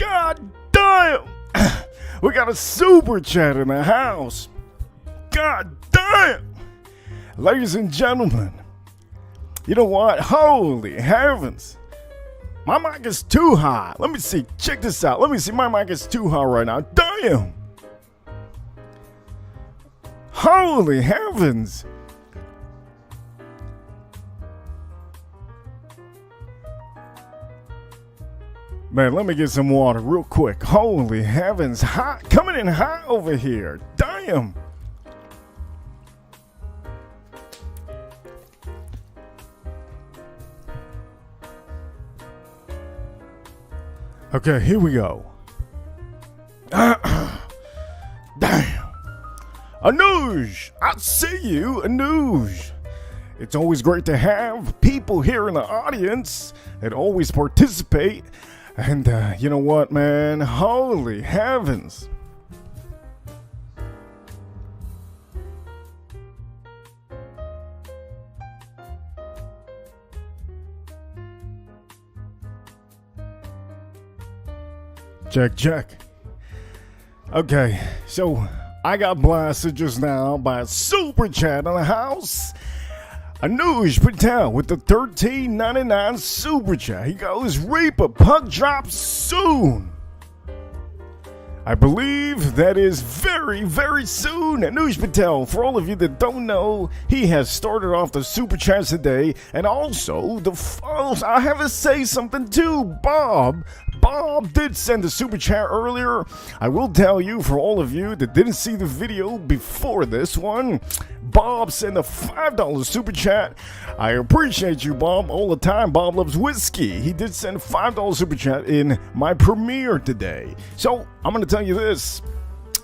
God damn! We got a super chat in the house. God damn! Ladies and gentlemen, you know what? Holy heavens! My mic is too high. Let me see. Check this out. Let me see. My mic is too high right now. Damn! Holy heavens! Man, let me get some water real quick. Holy heavens, hot, coming in hot over here. Damn. Okay, here we go. Damn. Anuj, I see you, Anuj. It's always great to have people here in the audience that always participate. And you know what, man? Holy heavens. Check, check. Okay, so I got blasted just now by a super chat in the house. Anuj Patel with the $13.99 super chat. He goes, Reaper, puck drop soon. I believe that is very, very soon. Anuj Patel, for all of you that don't know, he has started off the super chats today. And also, I have to say something too. Bob did send a super chat earlier. I will tell you, for all of you that didn't see the video before this one, Bob sent a $5 super chat. I appreciate you, Bob, all the time. Bob loves whiskey. He did send a $5 super chat in my premiere today. So I'm going to tell you this.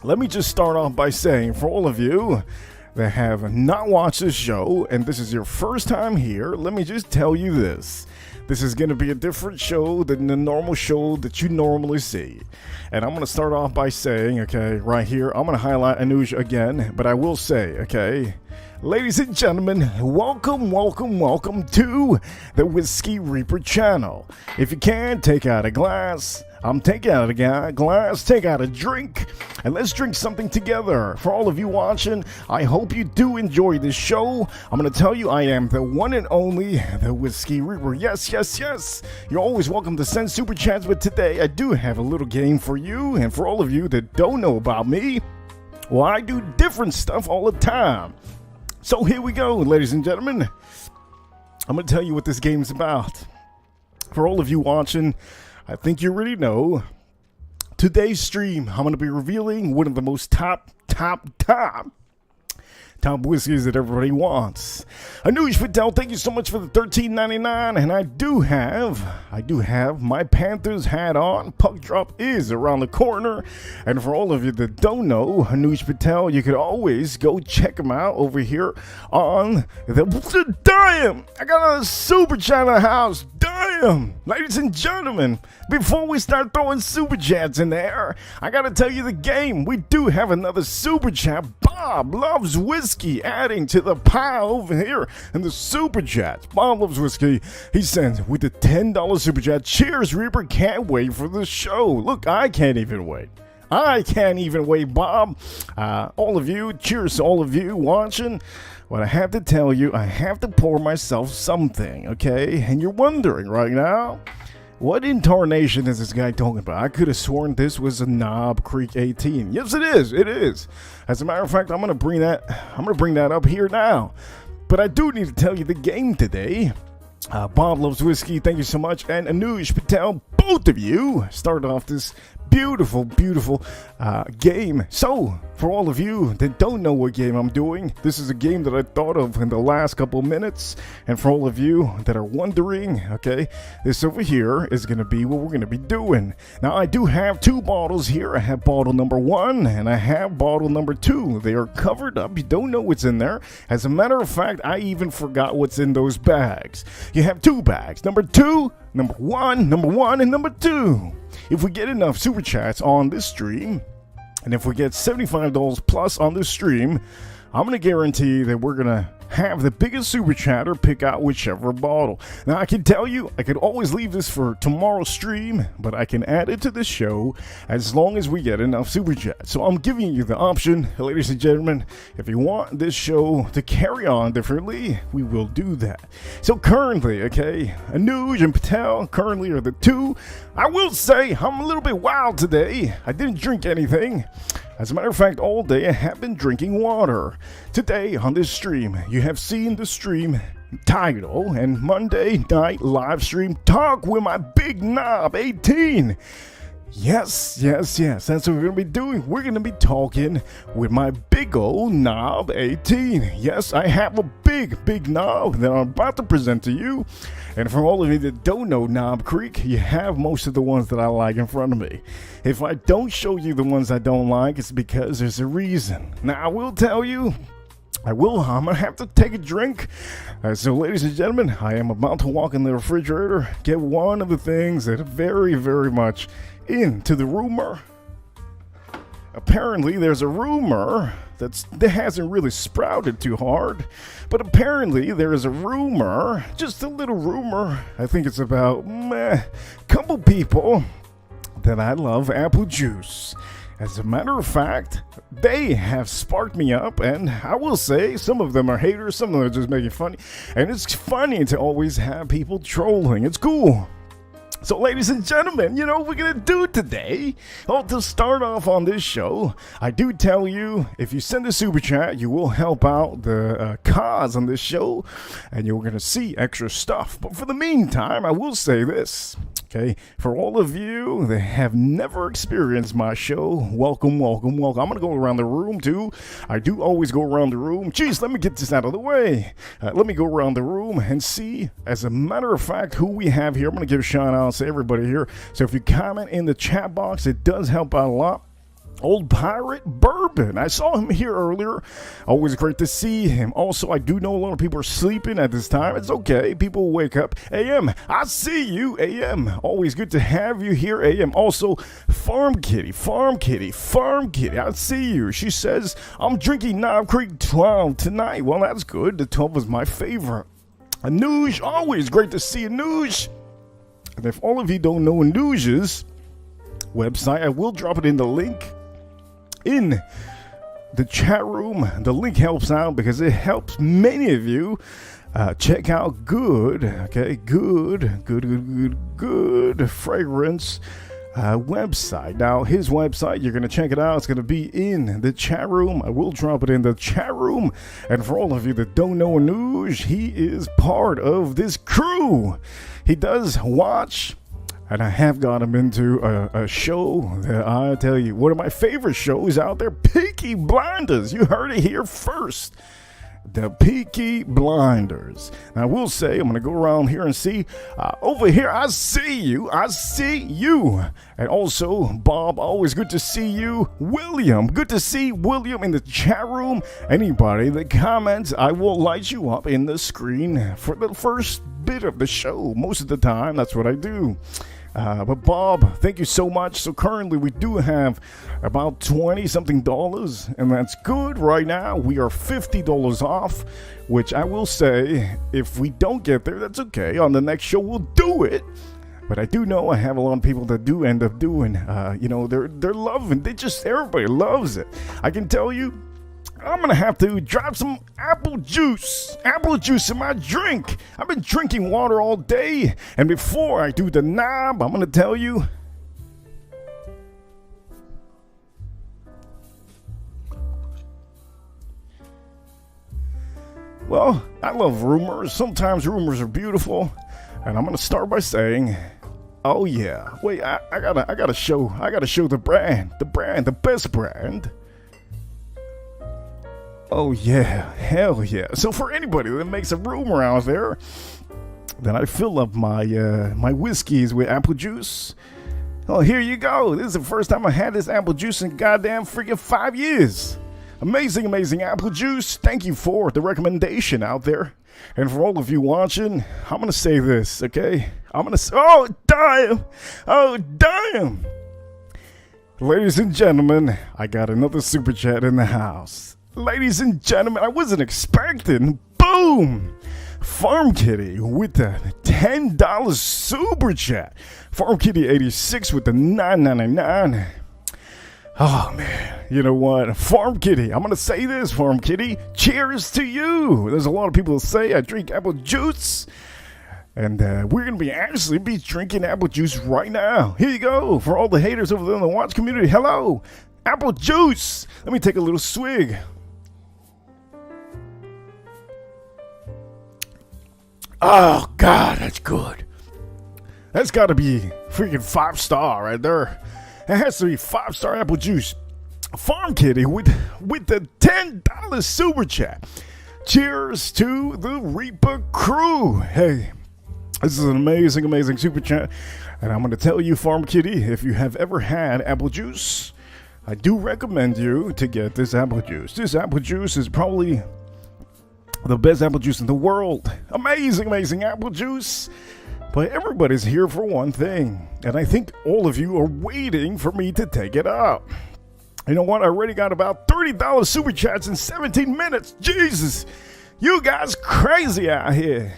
Let me just start off by saying, for all of you that have not watched this show and this is your first time here, let me just tell you this. This is going to be a different show than the normal show that you normally see. And I'm going to start off by saying, okay, right here, I'm going to highlight Anuj again, but I will say, okay, ladies and gentlemen, welcome to the Whiskey Reaper channel. If you can, take out a glass. Take out a glass, take out a drink, and let's drink something together. For all of you watching, I hope you do enjoy this show. I'm going to tell you, I am the one and only, the Whiskey Reaper. Yes. You're always welcome to send super chats, but today I do have a little game for you. And for all of you that don't know about me, well, I do different stuff all the time. So here we go, ladies and gentlemen. I'm going to tell you what this game's about. For all of you watching, I think you already know. Today's stream, I'm going to be revealing one of the most top whiskeys that everybody wants. Anuj Patel, thank you so much for the $13.99, and I do have my Panthers hat on. Puck drop is around the corner, and for all of you that don't know Anuj Patel, you could always go check him out over here on the Damn! I got a super chat in the house. Damn! Ladies and gentlemen, before we start throwing super chats in there, I gotta tell you the game. We do have another super chat. Bob loves whiskey, adding to the pile over here in the super chats. Bob loves whiskey. He sends with the $10 super chat. Cheers, Reaper. Can't wait for the show. Look, I can't even wait. Bob. All of you, cheers to all of you watching. What I have to tell you, I have to pour myself something, okay? And you're wondering right now, what incarnation is this guy talking about? I could have sworn this was a Knob Creek 18. Yes, it is. It is. As a matter of fact, I'm gonna bring that up here now. But I do need to tell you the game today. Bob loves whiskey. Thank you so much. And Anuj Patel, both of you started off this beautiful game. So for all of you that don't know what game I'm doing, this is a game that I thought of in the last couple minutes. And for all of you that are wondering, okay, this over here is going to be what we're going to be doing. Now I do have two bottles here. I have bottle number 1 and I have bottle number 2. They are covered up. You don't know what's in there. As a matter of fact, I even forgot what's in those bags. You have 2 bags. Number 1, and number 2. If we get enough super chats on this stream, and if we get $75 plus on this stream, I'm going to guarantee that we're going to have the biggest super chatter pick out whichever bottle. Now, I can tell you, I could always leave this for tomorrow's stream, but I can add it to the show as long as we get enough super chat. So I'm giving you the option, ladies and gentlemen. If you want this show to carry on differently, we will do that. So currently, okay, Anuj and Patel currently are the two. I will say I'm a little bit wild today. I didn't drink anything. As a matter of fact, all day I have been drinking water. Today on this stream, you have seen the stream title and Monday night live stream talk with my big knob 18. Yes, that's what we're going to be doing. We're going to be talking with my big old knob 18. Yes, I have a big knob that I'm about to present to you. And for all of you that don't know Knob Creek, you have most of the ones that I like in front of me. If I don't show you the ones I don't like, it's because there's a reason. Now, I will tell you, I'm going to have to take a drink. So, ladies and gentlemen, I am about to walk in the refrigerator, get one of the things that are very much into the rumor. Apparently, there's a rumor that hasn't really sprouted too hard, but apparently there is a rumor, just a little rumor. I think it's about a couple people that I love apple juice. As a matter of fact, they have sparked me up, and I will say some of them are haters, some of them are just making funny, and it's funny to always have people trolling. It's cool. So, ladies and gentlemen, you know what we're going to do today? Well, to start off on this show, I do tell you, if you send a super chat, you will help out the cause on this show, and you're going to see extra stuff. But for the meantime, I will say this, okay? For all of you that have never experienced my show, welcome. I'm going to go around the room, too. I do always go around the room. Jeez, let me get this out of the way. Let me go around the room and see, as a matter of fact, who we have here. I'm going to give a shout out to everybody here. So if you comment in the chat box, it does help out a lot. Old Pirate Bourbon, I saw him here earlier. Always great to see him. Also, I do know a lot of people are sleeping at this time. It's okay, people wake up. AM, I see you. AM, always good to have you here. AM, also Farm Kitty, I see you. She says, I'm drinking Knob Creek 12 tonight. Well, that's good. The 12 is my favorite. Anuj, always great to see Anuj. And if all of you don't know Anuj's website, I will drop it in the link in the chat room. The link helps out because it helps many of you check out good fragrance website. Now, his website, you're going to check it out. It's going to be in the chat room. I will drop it in the chat room. And for all of you that don't know Anuj, he is part of this crew. He does watch, and I have got him into a show that I tell you, one of my favorite shows out there, Peaky Blinders. You heard it here first. The Peaky Blinders. Now, I will say, I'm going to go around here and see. Over here, I see you. And also, Bob, always good to see you. William, good to see William in the chat room. Anybody that comments, I will light you up in the screen for the first bit of the show. Most of the time, that's what I do. But Bob, thank you so much. So currently we do have about $20-something, and that's good right now. We are $50 off, which I will say, if we don't get there, that's okay. On the next show, we'll do it. But I do know I have a lot of people that do end up doing, they're loving, everybody loves it. I can tell you, I'm going to have to drop some apple juice in my drink. I've been drinking water all day. And before I do the knob, I'm going to tell you. Well, I love rumors. Sometimes rumors are beautiful. And I'm going to start by saying, oh yeah. Wait, I gotta show the brand, the best brand. Oh yeah, hell yeah. So for anybody that makes a rumor out there that I fill up my my whiskeys with apple juice, oh, here you go. This is the first time I had this apple juice in goddamn freaking 5 years. Amazing apple juice. Thank you for the recommendation out there. And for all of you watching, I'm going to say this, okay? Oh, damn. Ladies and gentlemen, I got another super chat in the house. Ladies and gentlemen, I wasn't expecting, but CHATROOM. Farm Kitty with the $10 super chat. Farm Kitty 86 with the $9.99. Oh man, you know what? Farm Kitty, I'm gonna say this, Farm Kitty. Cheers to you. There's a lot of people who say I drink apple juice. And we're going to be drinking apple juice right now. Here you go. For all the haters over there in the watch community. Hello. Apple juice. Let me take a little swig. Oh, God, that's good. That's got to be freaking 5-star right there. It has to be 5-star apple juice. Farm Kitty with the $10 super chat. Cheers to the Reaper crew. Hey. This is an amazing, amazing super chat. And I'm going to tell you, Farm Kitty, if you have ever had apple juice, I do recommend you to get this apple juice. This apple juice is probably the best apple juice in the world. Amazing, amazing apple juice. But everybody's here for one thing. And I think all of you are waiting for me to take it out. You know what? I already got about $30 super chats in 17 minutes. Jesus, you guys crazy out here.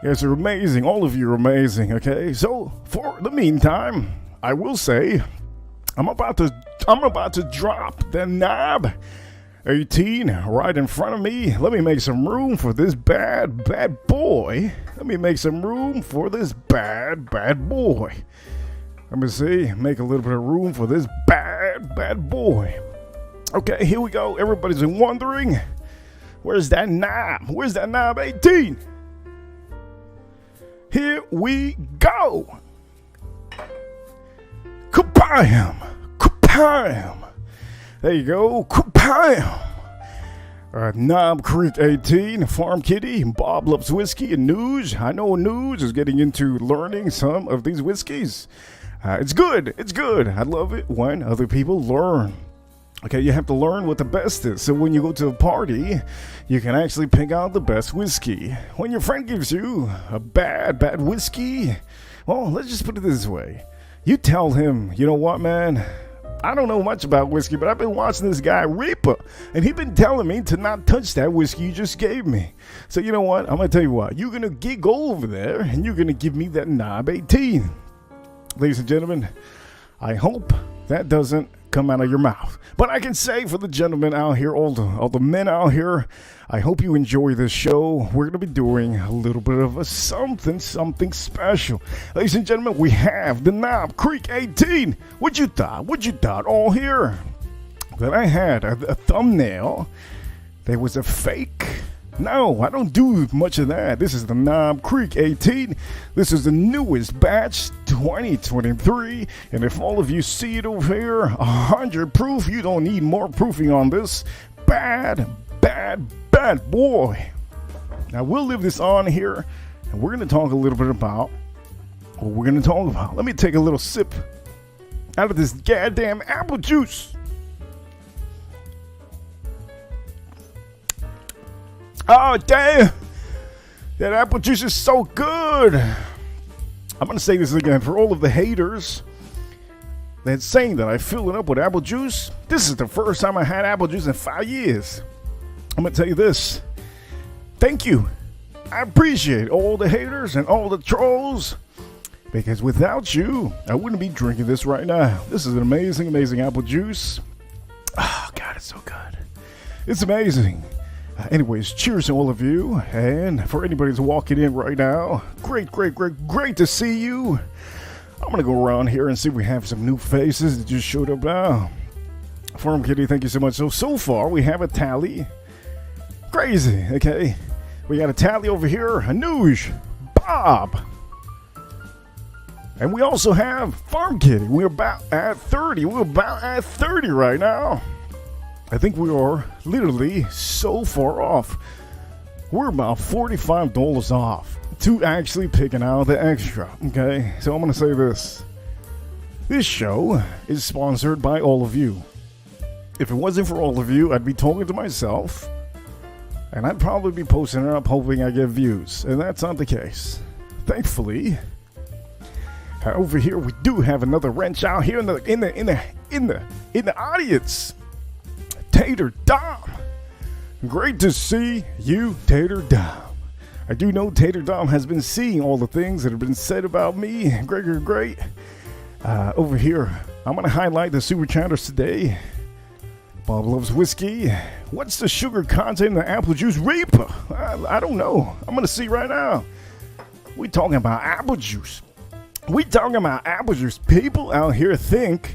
You guys are amazing. All of you are amazing, okay? So, for the meantime, I will say I'm about to drop the knob 18 right in front of me. Let me make some room for this bad boy. Let me make some room for this bad boy. Let me see. Make a little bit of room for this bad boy. Okay, here we go. Everybody's been wondering, where's that knob? Where's that knob 18? Here we go. Kabam! Kabam! There you go. Kabam! Knob Creek 18, Farm Kitty, Bob loves whiskey, and Nuge. I know Nuge is getting into learning some of these whiskeys. It's good. It's good. I love it when other people learn. Okay, you have to learn what the best is. So when you go to a party, you can actually pick out the best whiskey. When your friend gives you a bad whiskey, well, let's just put it this way. You tell him, you know what, man? I don't know much about whiskey, but I've been watching this guy, Reaper, and he's been telling me to not touch that whiskey you just gave me. So you know what? I'm going to tell you what. You're going to go over there, and you're going to give me that knob 18. Ladies and gentlemen, I hope that doesn't come out of your mouth. But I can say for the gentlemen out here, all the men out here, I hope you enjoy this show. We're going to be doing a little bit of a something special. Ladies and gentlemen, we have the Knob Creek 18. What you thought all here? That I had a thumbnail that was a fake? No, I don't do much of that. This is the Knob Creek 18. This is the newest batch, 2023. And if all of you see it over here, 100 proof, you don't need more proofing on this. Bad boy. Now, we'll leave this on here, and we're going to talk a little bit about what we're going to talk about. Let me take a little sip out of this goddamn apple juice. Oh, damn. That apple juice is so good. I'm going to say this again. For all of the haters that's saying that I fill it up with apple juice, this is the first time I had apple juice in 5 years. I'm going to tell you this. Thank you. I appreciate all the haters and all the trolls, because without you, I wouldn't be drinking this right now. This is an amazing, amazing apple juice. Oh, God, it's so good. It's amazing. Anyways, cheers to all of you, and for anybody who's walking in right now, great to see you. I'm gonna go around here and see if we have some new faces that just showed up now. Farm Kitty, thank you so much. So far we have a tally. Crazy, okay? We got a tally over here, Anuj, Bob, and we also have Farm Kitty. We're about at 30. We're about at 30 right now. I think we are literally so far off. We're about $45 off to actually picking out the extra, okay? So I'm going to say this. This show is sponsored by all of you. If it wasn't for all of you, I'd be talking to myself, and I'd probably be posting it up hoping I get views, and that's not the case. Thankfully, over here we do have another wrench out here in the audience. Tater Dom. Great to see you, Tater Dom. I do know Tater Dom has been seeing all the things that have been said about me. Great. Over here, I'm going to highlight the super chatters today. Bob loves whiskey. What's the sugar content in the apple juice Reaper? I don't know. I'm going to see right now. We talking about apple juice. People out here think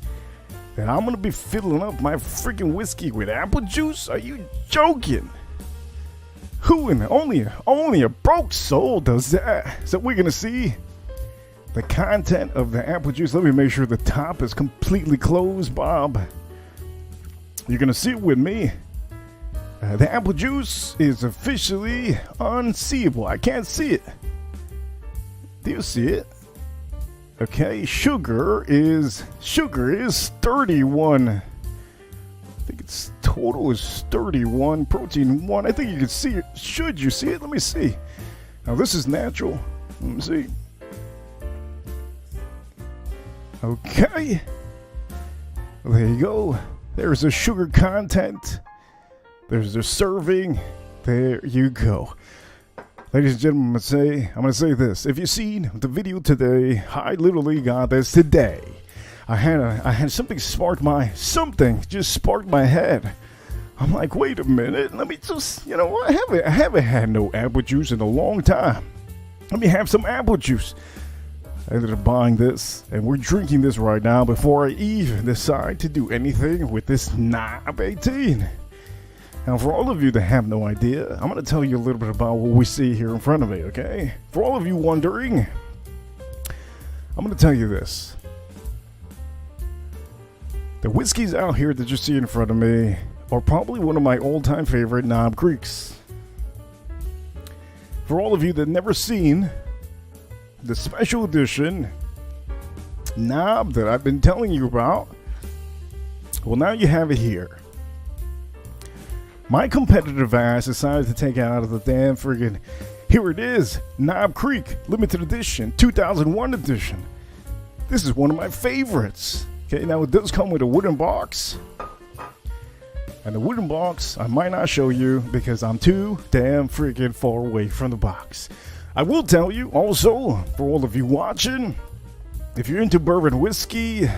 that I'm going to be filling up my freaking whiskey with apple juice? Are you joking? Who in only a broke soul does that? So we're going to see the content of the apple juice. Let me make sure the top is completely closed, Bob. You're going to see it with me. The apple juice is officially unseeable. I can't see it. Do you see it? Okay, sugar is 31. I think its total is 31. Protein 1. I think you can see it. Should you see it? Let me see. Now this is natural. Let me see. Okay. There you go. There's the sugar content. There's the serving. There you go. Ladies and gentlemen, I'm going to say this. If you've seen the video today, I literally got this today. I had something spark my head. I'm like, wait a minute. Let me just, I haven't had no apple juice in a long time. Let me have some apple juice. I ended up buying this, and we're drinking this right now before I even decide to do anything with this Knob 18. Now, for all of you that have no idea, I'm going to tell you a little bit about what we see here in front of me, okay? For all of you wondering, I'm going to tell you this. The whiskeys out here that you see in front of me are probably one of my all-time favorite Knob Creeks. For all of you that never seen the special edition Knob that I've been telling you about, well, now you have it here. My competitive ass decided to take it out of the damn friggin', here it is, Knob Creek, limited edition, 2001 edition. This is one of my favorites. Okay, now it does come with a wooden box. And the wooden box, I might not show you because I'm too damn freaking far away from the box. I will tell you also, for all of you watching, if you're into bourbon whiskey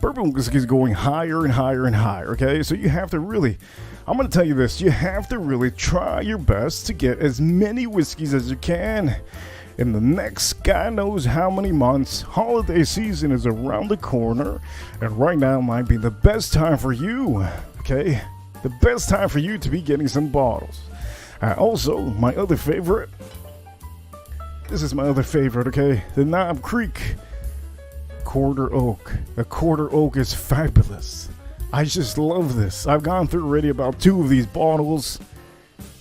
is going higher and higher and higher, okay? So you have to really, I'm going to tell you this, you have to really try your best to get as many whiskeys as you can in the next God knows how many months. Holiday season is around the corner, and right now might be the best time for you, okay? The best time for you to be getting some bottles. Also, my other favorite, this is my other favorite, okay? The Knob Creek Quarter Oak. The Quarter Oak is fabulous. I just love this. I've gone through already about 2 of these bottles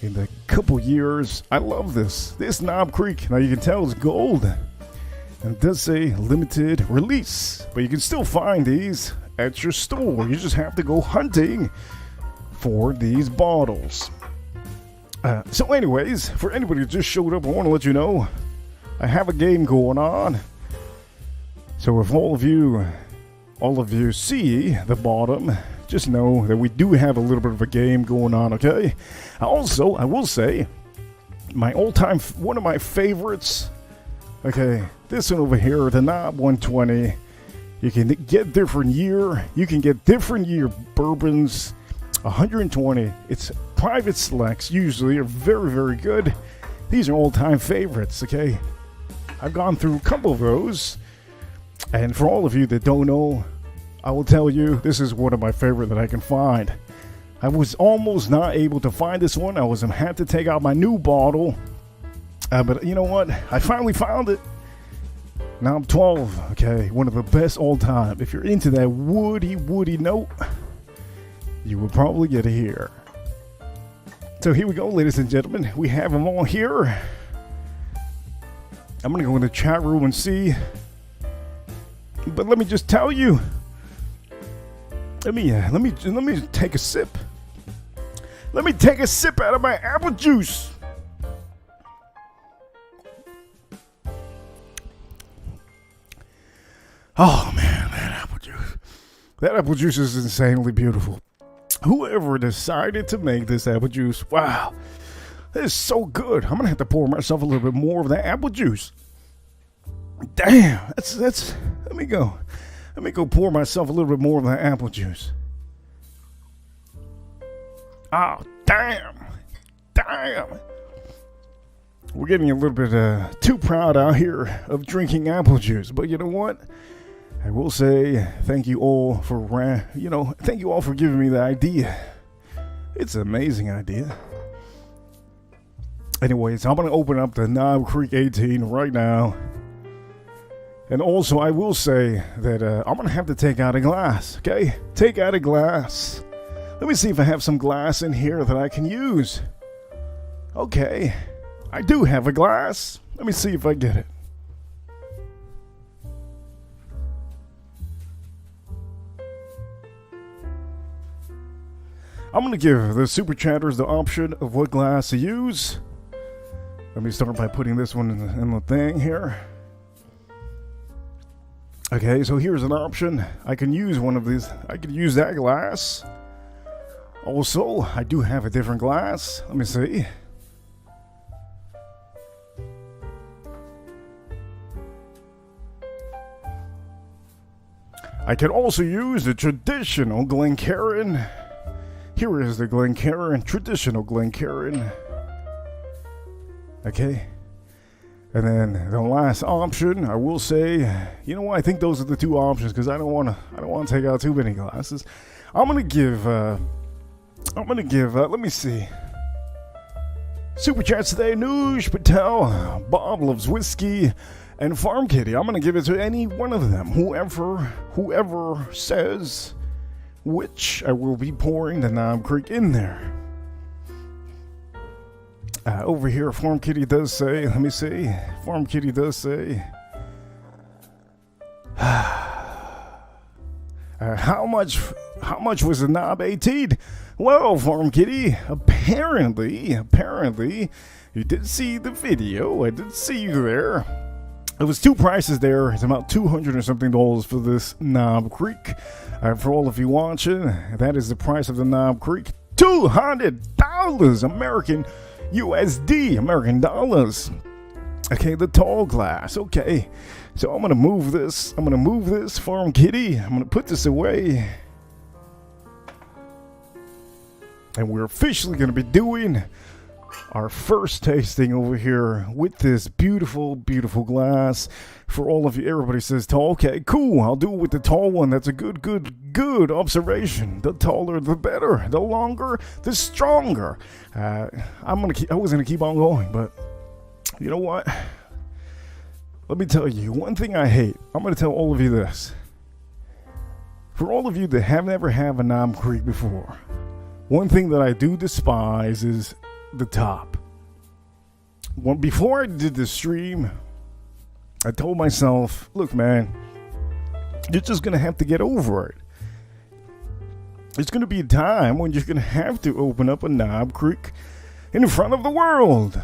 in a couple years. I love this. This Knob Creek, now you can tell it's gold. And it does say limited release. But you can still find these at your store. You just have to go hunting for these bottles. So anyways, for anybody who just showed up, I want to let you know I have a game going on. So if all of you see the bottom, just know that we do have a little bit of a game going on, okay? Also, I will say, one of my favorites, okay, this one over here, the Knob 120, you can get different year bourbons, 120, it's private selects, usually are very, very good. These are all-time favorites, okay? I've gone through a couple of those. And for all of you that don't know, I will tell you, this is one of my favorite that I can find. I was almost not able to find this one. I had to take out my new bottle. But you know what? I finally found it. Knob 12, okay, one of the best all time. If you're into that woody note, you will probably get it here. So here we go, ladies and gentlemen. We have them all here. I'm going to go in the chat room and see. But let me just tell you. Let me take a sip. Let me take a sip out of my apple juice. Oh man, that apple juice is insanely beautiful. whoever decided to make this apple juice, wow, this is so good. I'm gonna have to pour myself a little bit more of that apple juice. Damn, that's. Let me go pour myself a little bit more of that apple juice. Oh, damn. We're getting a little bit too proud out here of drinking apple juice, but you know what? I will say thank you all for thank you all for giving me the idea. It's an amazing idea. Anyways, I'm gonna open up the Knob Creek 18 right now, and also I will say that I'm gonna have to take out a glass. Okay, take out a glass. Let me see if I have some glass in here that I can use. Okay, I do have a glass. Let me see if I get it. I'm going to give the super chatters the option of what glass to use. Let me start by putting this one in the thing here. Okay, so here's an option. I can use one of these. I can use that glass. Also, I do have a different glass. Let me see. I can also use the traditional Glencairn. Here is the Glencairn, traditional Glencairn. Okay. And then the last option, I will say, you know what? I think those are the two options because I don't want to take out too many glasses. I'm gonna give. Let me see. Super chats today. Noosh Patel, Bob Loves Whiskey, and Farm Kitty. I'm gonna give it to any one of them. Whoever says which, I will be pouring the Knob Creek in there. Over here, Farm Kitty does say, let me see. Farm Kitty does say, how much was the knob 18? Well, Farm Kitty, apparently, you did see the video. I did see you there. It was two prices there. It's about $200 or something for this Knob Creek. For all of you watching, that is the price of the Knob Creek. $200 American USD, American dollars. Okay, the tall glass. Okay, so I'm gonna move this. Farm Kitty. I'm gonna put this away, and we're officially gonna be doing our first tasting over here with this beautiful, beautiful glass. For all of you, everybody says tall. Okay, cool. I'll do it with the tall one. That's a good observation. The taller, the better. The longer, the stronger. I was gonna keep on going, but you know what? Let me tell you one thing I hate. I'm gonna tell all of you this. For all of you that have never had a Knob Creek before, one thing that I do despise is the top. Before I did the stream, I told myself, look, man, you're just gonna have to get over it. It's gonna be a time when you're gonna have to open up a Knob Creek in front of the world.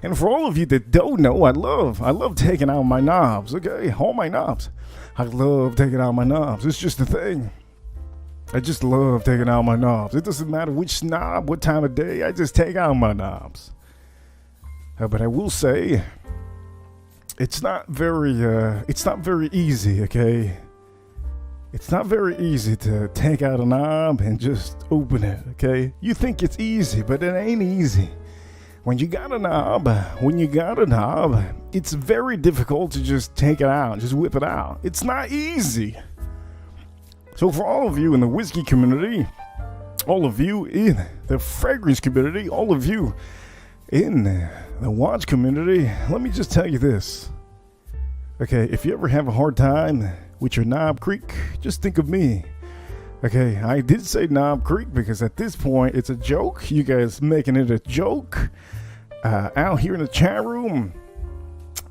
And for all of you that don't know, I love taking out my knobs, okay? All my knobs. I love taking out my knobs. It's just a thing. I just love taking out my knobs. It doesn't matter which knob, what time of day, I just take out my knobs. But I will say, it's not very easy, okay? It's not very easy to take out a knob and just open it, okay? You think it's easy, but it ain't easy. When you got a knob, it's very difficult to just take it out, just whip it out. It's not easy. So for all of you in the whiskey community, all of you in the fragrance community, all of you in the watch community, let me just tell you this. Okay, if you ever have a hard time with your Knob Creek, just think of me. Okay, I did say Knob Creek because at this point it's a joke. You guys making it a joke out here in the chat room.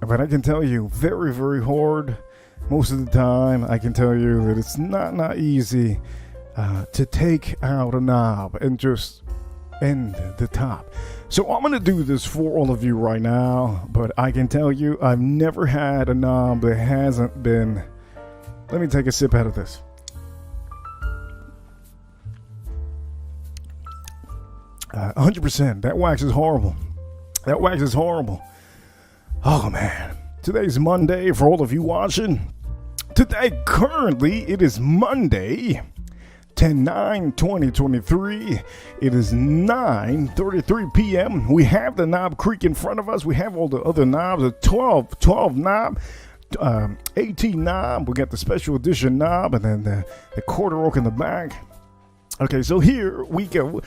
But I can tell you, very, very hard. Most of the time, I can tell you that it's not easy to take out a knob and just end the top. So I'm going to do this for all of you right now, but I can tell you I've never had a knob that hasn't been... Let me take a sip out of this. 100%. That wax is horrible. That wax is horrible. Oh, man. Today's Monday for all of you watching. Today, currently, it is Monday, 10/9/2023. It is 9:33 p.m. We have the Knob Creek in front of us. We have all the other knobs, a 12 knob, 18 knob. We got the special edition knob, and then the quarter oak in the back. Okay, so here we go.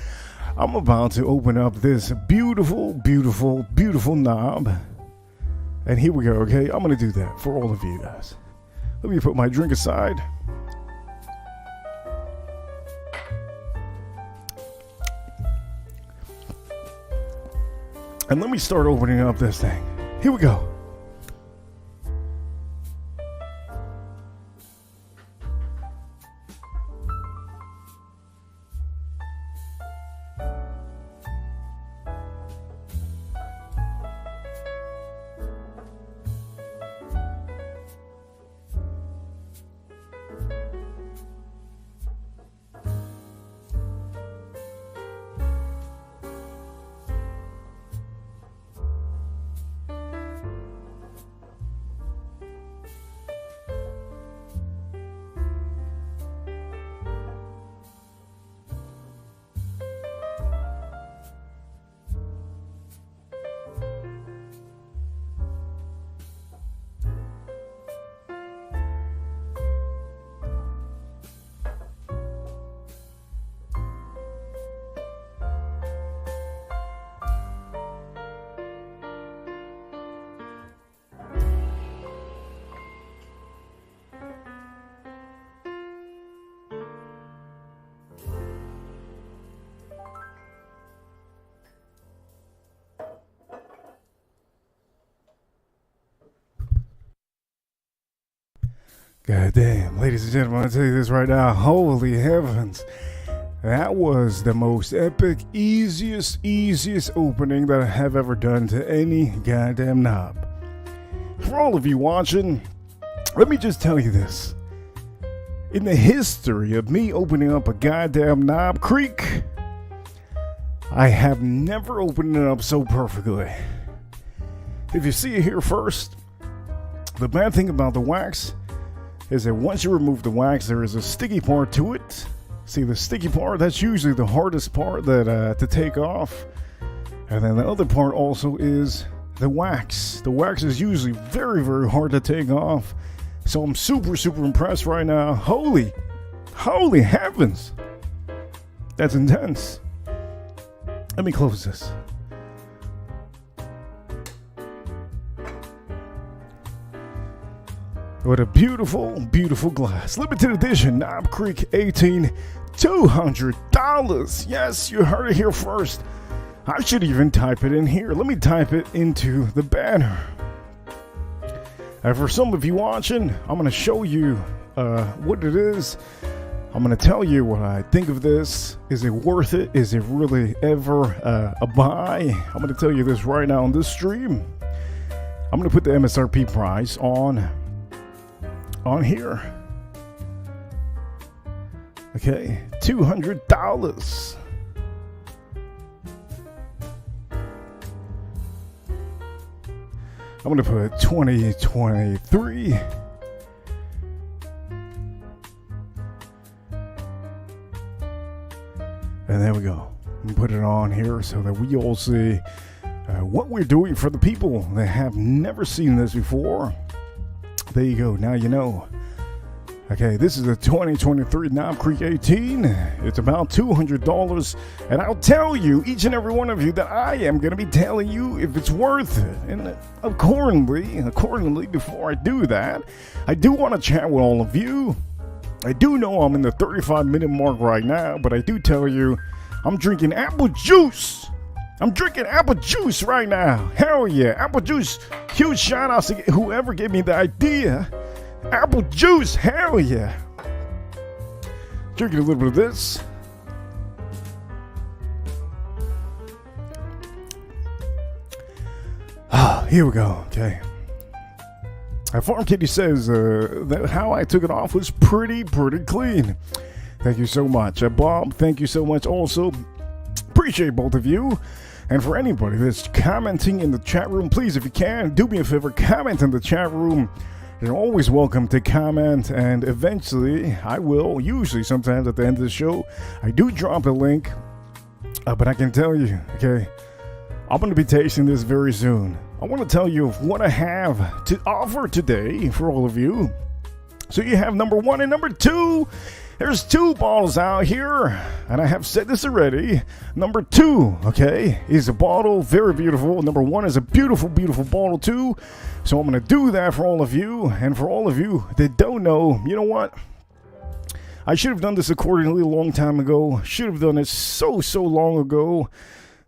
I'm about to open up this beautiful, beautiful, beautiful knob. And here we go, okay? I'm going to do that for all of you guys. Let me put my drink aside. And let me start opening up this thing. Here we go. God damn, ladies and gentlemen, I'll tell you this right now. Holy heavens. That was the most epic, easiest opening that I have ever done to any goddamn knob. For all of you watching, let me just tell you this. In the history of me opening up a goddamn Knob Creek, I have never opened it up so perfectly. If you see it here first, the bad thing about the wax is that once you remove the wax, there is a sticky part to it. See, the sticky part, that's usually the hardest part that to take off. And then the other part also is the wax. The wax is usually very, very hard to take off. So I'm super impressed right now. Holy heavens. That's intense. Let me close this. What a beautiful, beautiful glass. Limited edition Knob Creek 18, $200. Yes, you heard it here first. I should even type it in here. Let me type it into the banner. And for some of you watching, I'm going to show you what it is. I'm going to tell you what I think of this. Is it worth it? Is it really ever a buy? I'm going to tell you this right now on this stream. I'm going to put the MSRP price on here. Okay, $200. I'm going to put 2023. And there we go. And put it on here so that we all see what we're doing for the people that have never seen this before. There you go. Now you know. Okay, this is the 2023 Knob Creek 18. It's about $200. And I'll tell you, each and every one of you, that I am going to be telling you if it's worth it. And accordingly, before I do that, I do want to chat with all of you. I do know I'm in the 35-minute mark right now, but I do tell you, I'm drinking apple juice. I'm drinking apple juice right now. Hell yeah, apple juice. Huge shout outs to whoever gave me the idea. Apple juice, hell yeah. Drinking a little bit of this. Here we go, okay. Farm Kitty says that how I took it off was pretty clean. Thank you so much. Bob, thank you so much also. appreciate both of you. And for anybody that's commenting in the chat room, please, if you can, do me a favor, comment in the chat room. You're always welcome to comment, and eventually I will, usually sometimes at the end of the show, I do drop a link, but I can tell you, okay, I'm going to be tasting this very soon. I want to tell you what I have to offer today for all of you. So you have number 1 and number 2. There's 2 bottles out here, and I have said this already. Number 2, okay, is a bottle, very beautiful. Number 1 is a beautiful, beautiful bottle too. So I'm going to do that for all of you, and for all of you that don't know, you know what? I should have done this accordingly a long time ago. Should have done it so long ago.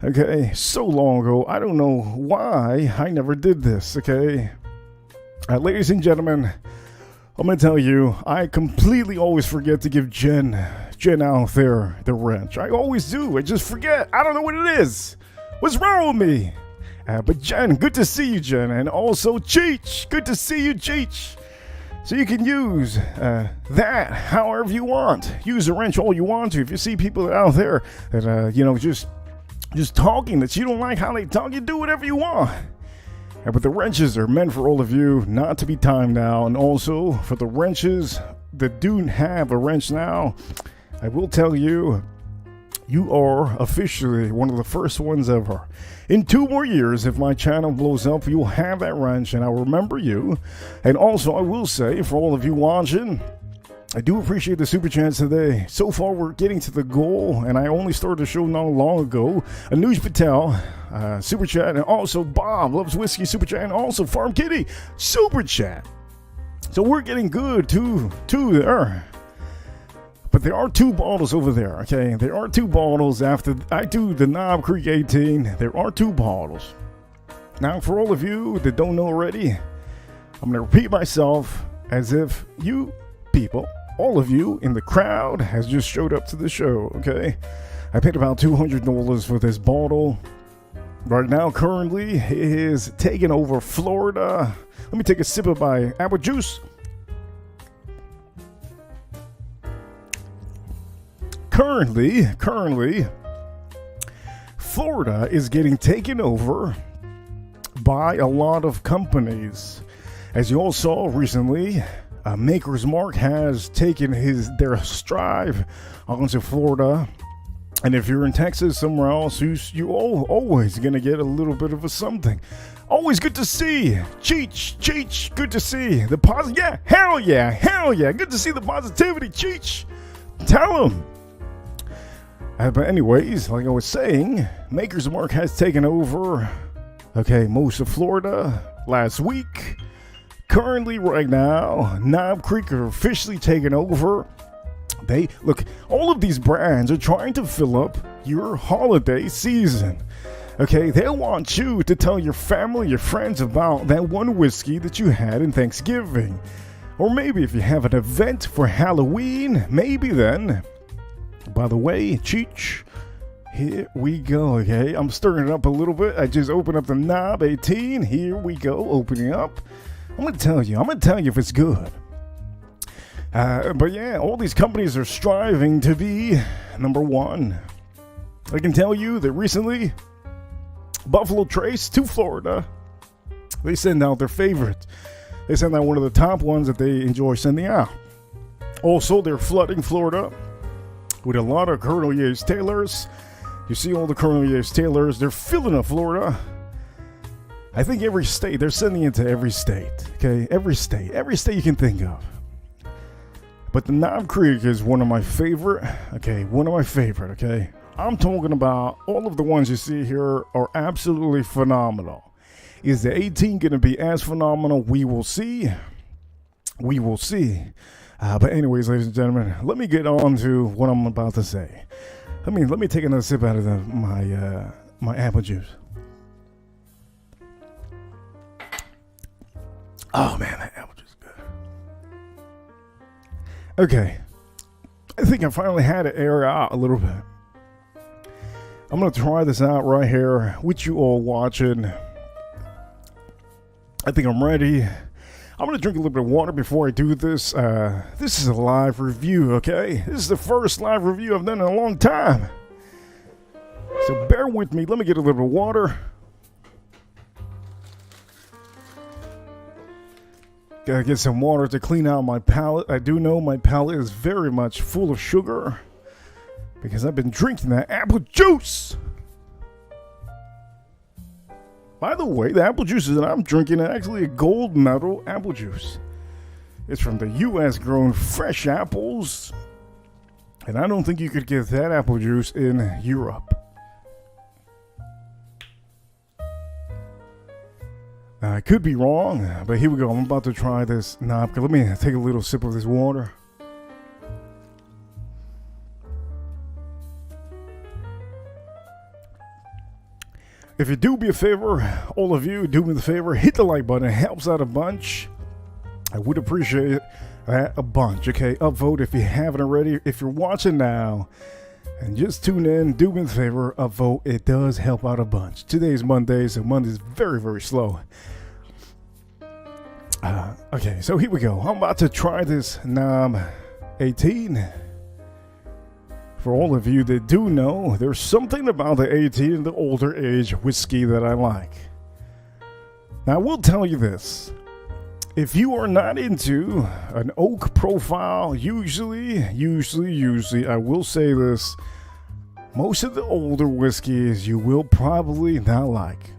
Okay, so long ago. I don't know why I never did this, okay? Ladies and gentlemen, I'm going to tell you, I completely always forget to give Jen out there the wrench. I always do. I just forget. I don't know what it is. What's wrong with me? But Jen, good to see you, Jen. And also Cheech. Good to see you, Cheech. So you can use that however you want. Use the wrench all you want to. If you see people out there that, you know, just talking that you don't like how they talk, you do whatever you want. But the wrenches are meant for all of you, not to be timed now. And also, for the wrenches that do have a wrench now, I will tell you, you are officially one of the first ones ever. In 2 more years, if my channel blows up, you'll have that wrench, and I'll remember you. And also, I will say, for all of you watching, I do appreciate the super chats today. So far, we're getting to the goal, and I only started the show not long ago. Anuj Patel, super chat, and also Bob Loves Whiskey super chat, and also Farm Kitty super chat. So we're getting good to there. But there are 2 bottles over there, okay? There are 2 bottles after I do the Knob Creek 18. There are 2 bottles. Now, for all of you that don't know already, I'm going to repeat myself as if you people, all of you in the crowd, has just showed up to the show, okay? I paid about $200 for this bottle. Right now, currently, it is taking over Florida. Let me take a sip of my apple juice. Currently, Florida is getting taken over by a lot of companies. As you all saw recently, Maker's Mark has taken their stride onto Florida. And if you're in Texas somewhere else, you always going to get a little bit of a something. Always good to see. Cheech, good to see. Yeah, hell yeah. Good to see the positivity, Cheech. Tell them. But anyways, like I was saying, Maker's Mark has taken over, okay, most of Florida last week. Currently, right now, Knob Creek are officially taken over. Look, all of these brands are trying to fill up your holiday season. Okay, they want you to tell your family, your friends about that one whiskey that you had in Thanksgiving. Or maybe if you have an event for Halloween, maybe then. By the way, Cheech, here we go, okay? I'm stirring it up a little bit. I just opened up the Knob 18. Here we go, opening up. I'm going to tell you if it's good. But yeah, all these companies are striving to be number 1. I can tell you that recently, Buffalo Trace to Florida, they send out their favorite. They send out one of the top ones that they enjoy sending out. Also, they're flooding Florida with a lot of Colonel Yates Taylors. You see all the Colonel Yates Taylors, they're filling up Florida. I think every state, they're sending it to every state, okay? Every state you can think of. But the Knob Creek is one of my favorite, okay? I'm talking about all of the ones you see here are absolutely phenomenal. Is the 18 going to be as phenomenal? We will see. But anyways, ladies and gentlemen, let me get on to what I'm about to say. Let me take another sip out of my apple juice. Oh man, that apple juice is good. Okay, I think I finally had to air out a little bit. I'm gonna try this out right here with you all watching. I think I'm ready. I'm going to drink a little bit of water before I do this. This is a live review, okay? This is the first live review I've done in a long time. So bear with me. Let me get a little bit of water. Gotta get some water to clean out my palate. I do know my palate is very much full of sugar because I've been drinking that apple juice. By the way, the apple juice that I'm drinking is actually a gold medal apple juice. It's from the U.S. grown fresh apples. And I don't think you could get that apple juice in Europe. I could be wrong, but here we go. I'm about to try this knob. Let me take a little sip of this water. If you do me a favor, all of you, do me the favor, hit the like button. It helps out a bunch. I would appreciate that a bunch. Okay, upvote if you haven't already. If you're watching now and just tune in, do me the favor, upvote. It does help out a bunch. Today's Monday, so Monday's very, very slow. Okay, so here we go. I'm about to try this knob 18. For all of you that do know, there's something about the 18 and the older age whiskey that I like. Now, I will tell you this. If you are not into an oak profile, usually, I will say this, most of the older whiskeys you will probably not like.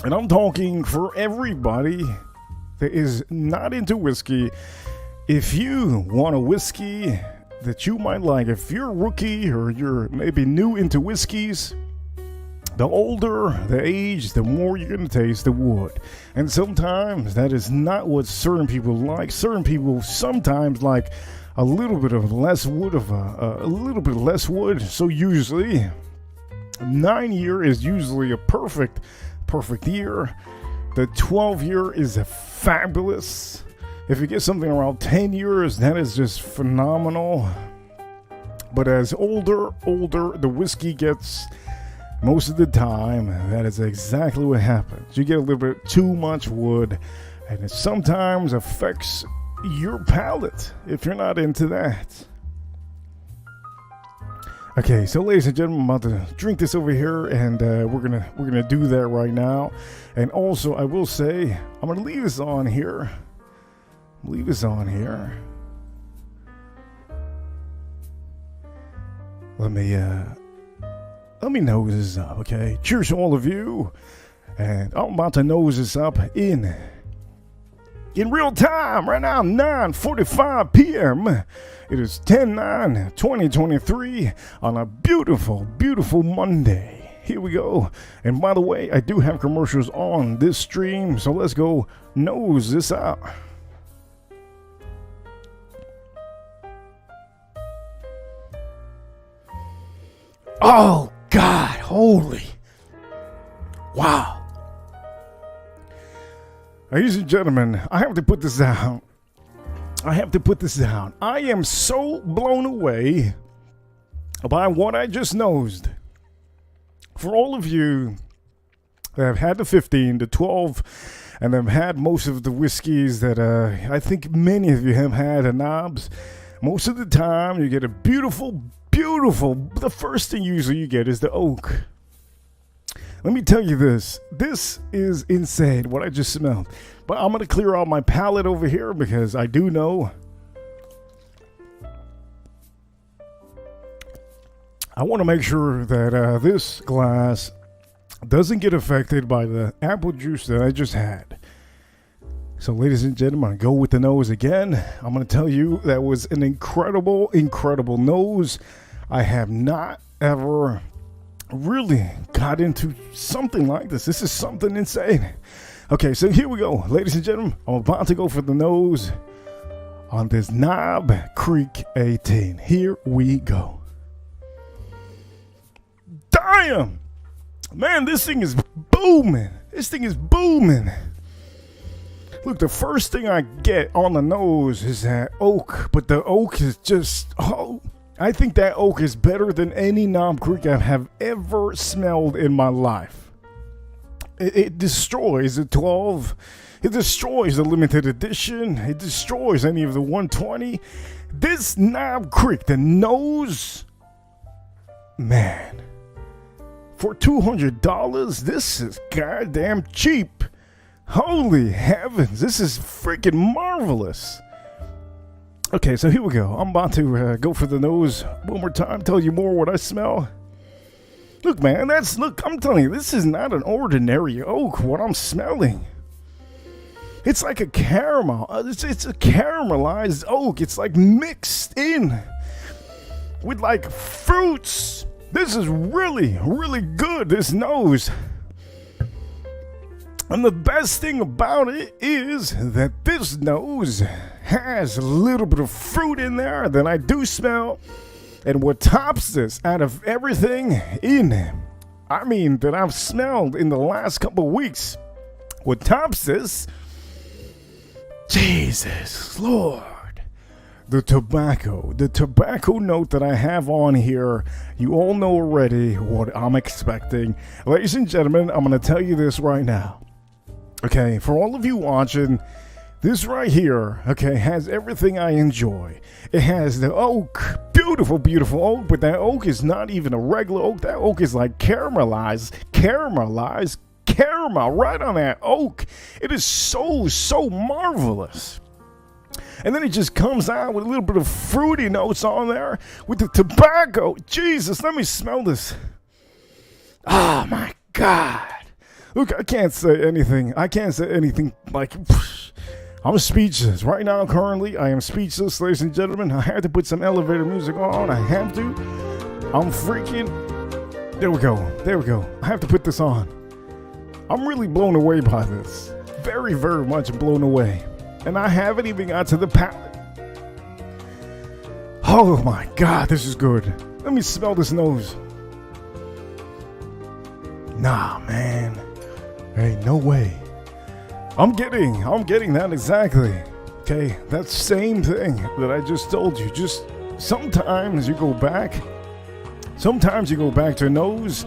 And I'm talking for everybody that is not into whiskey. If you want a whiskey that you might like, if you're a rookie or you're maybe new into whiskeys, the older the age, the more you're going to taste the wood. And sometimes that is not what certain people like. Certain people sometimes like a little bit of less wood, a little bit less wood. So usually 9 year is usually a perfect year. The 12 year is a fabulous. If you get something around 10 years, that is just phenomenal. But as older the whiskey gets, most of the time, that is exactly what happens. You get a little bit too much wood, and it sometimes affects your palate if you're not into that. Okay, so ladies and gentlemen, I'm about to drink this over here, and we're gonna do that right now. And also, I will say, I'm gonna leave this on here. Leave this on here. Let me nose this up, okay? Cheers to all of you. And I'm about to nose this up in real time right now, 9:45 p.m. It is 10/9/2023 on a beautiful, beautiful Monday. Here we go. And by the way, I do have commercials on this stream, so let's go nose this out. Oh, God, holy. Wow. Ladies and gentlemen, I have to put this down. I am so blown away by what I just nosed. For all of you that have had the 15, the 12, and have had most of the whiskeys that I think many of you have had, the knobs, most of the time you get a beautiful, the first thing usually you get is the oak. Let me tell you this is insane what I just smelled. But I'm going to clear out my palate over here because I do know I want to make sure that this glass doesn't get affected by the apple juice that I just had. So ladies and gentlemen, go with the nose again. I'm going to tell you that was an incredible nose. I have not ever really got into something like this. This is something insane. Okay, so here we go. Ladies and gentlemen, I'm about to go for the nose on this Knob Creek 18. Here we go. Damn! Man, this thing is booming. Look, the first thing I get on the nose is that oak, but the oak is just, I think that oak is better than any Knob Creek I have ever smelled in my life. It destroys the 12. It destroys the limited edition. It destroys any of the 120. This Knob Creek, the nose, man, for $200. This is goddamn cheap. Holy heavens, this is freaking marvelous. Okay, so here we go. I'm about to go for the nose one more time, tell you more what I smell. Look, man, I'm telling you, this is not an ordinary oak, what I'm smelling. It's like a caramel. It's a caramelized oak. It's like mixed in with like fruits. This is really, really good, this nose. And the best thing about it is that this nose has a little bit of fruit in there that I do smell. And what tops this out of everything that I've smelled in the last couple of weeks, what tops this, Jesus Lord, the tobacco note that I have on here. You all know already what I'm expecting. Ladies and gentlemen, I'm going to tell you this right now. Okay, for all of you watching, this right here, okay, has everything I enjoy. It has the oak, beautiful, beautiful oak, but that oak is not even a regular oak. That oak is like caramelized caramel right on that oak. It is so marvelous. And then it just comes out with a little bit of fruity notes on there with the tobacco. Jesus, let me smell this. Oh my God. Look, I can't say anything like, I'm speechless. Right now, currently, I am speechless, ladies and gentlemen. I had to put some elevator music on. I have to. I'm freaking. There we go. I have to put this on. I'm really blown away by this. Very, very much blown away. And I haven't even got to the palate. Oh my God, this is good. Let me smell this nose. Nah, man. Ain't no way. I'm getting that exactly. Okay, that same thing that I just told you. Just sometimes you go back to a nose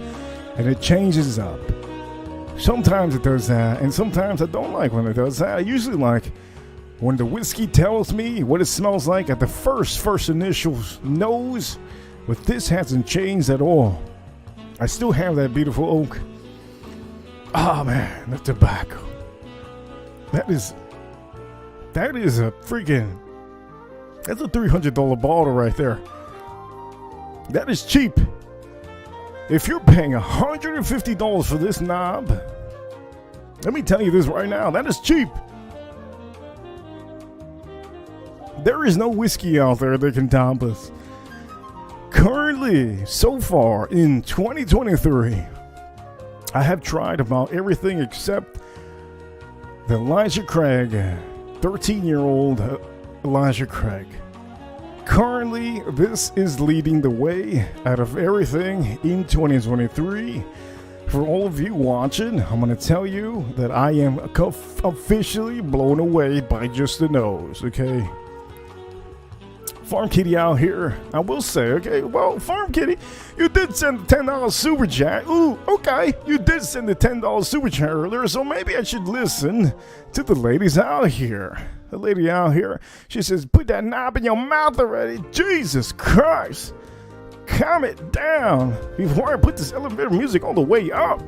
and it changes up. Sometimes it does that, and sometimes I don't like when it does that. I usually like when the whiskey tells me what it smells like at the first initial nose, but this hasn't changed at all. I still have that beautiful oak. Oh man, the tobacco. That is a freaking, that's a $300 bottle right there. That is cheap. If you're paying $150 for this knob, let me tell you this right now, that is cheap. There is no whiskey out there that can top us. Currently, so far in 2023, I have tried about everything except the Elijah Craig, 13-year-old Elijah Craig. Currently, this is leading the way out of everything in 2023. For all of you watching, I'm going to tell you that I am officially blown away by just the nose, okay? Farm Kitty out here, I will say, okay, well, Farm Kitty, you did send the $10 super chat. Ooh, okay, you did send the $10 super chat earlier, so maybe I should listen to the ladies out here. The lady out here, she says, put that knob in your mouth already. Jesus Christ, calm it down before I put this elevator music all the way up.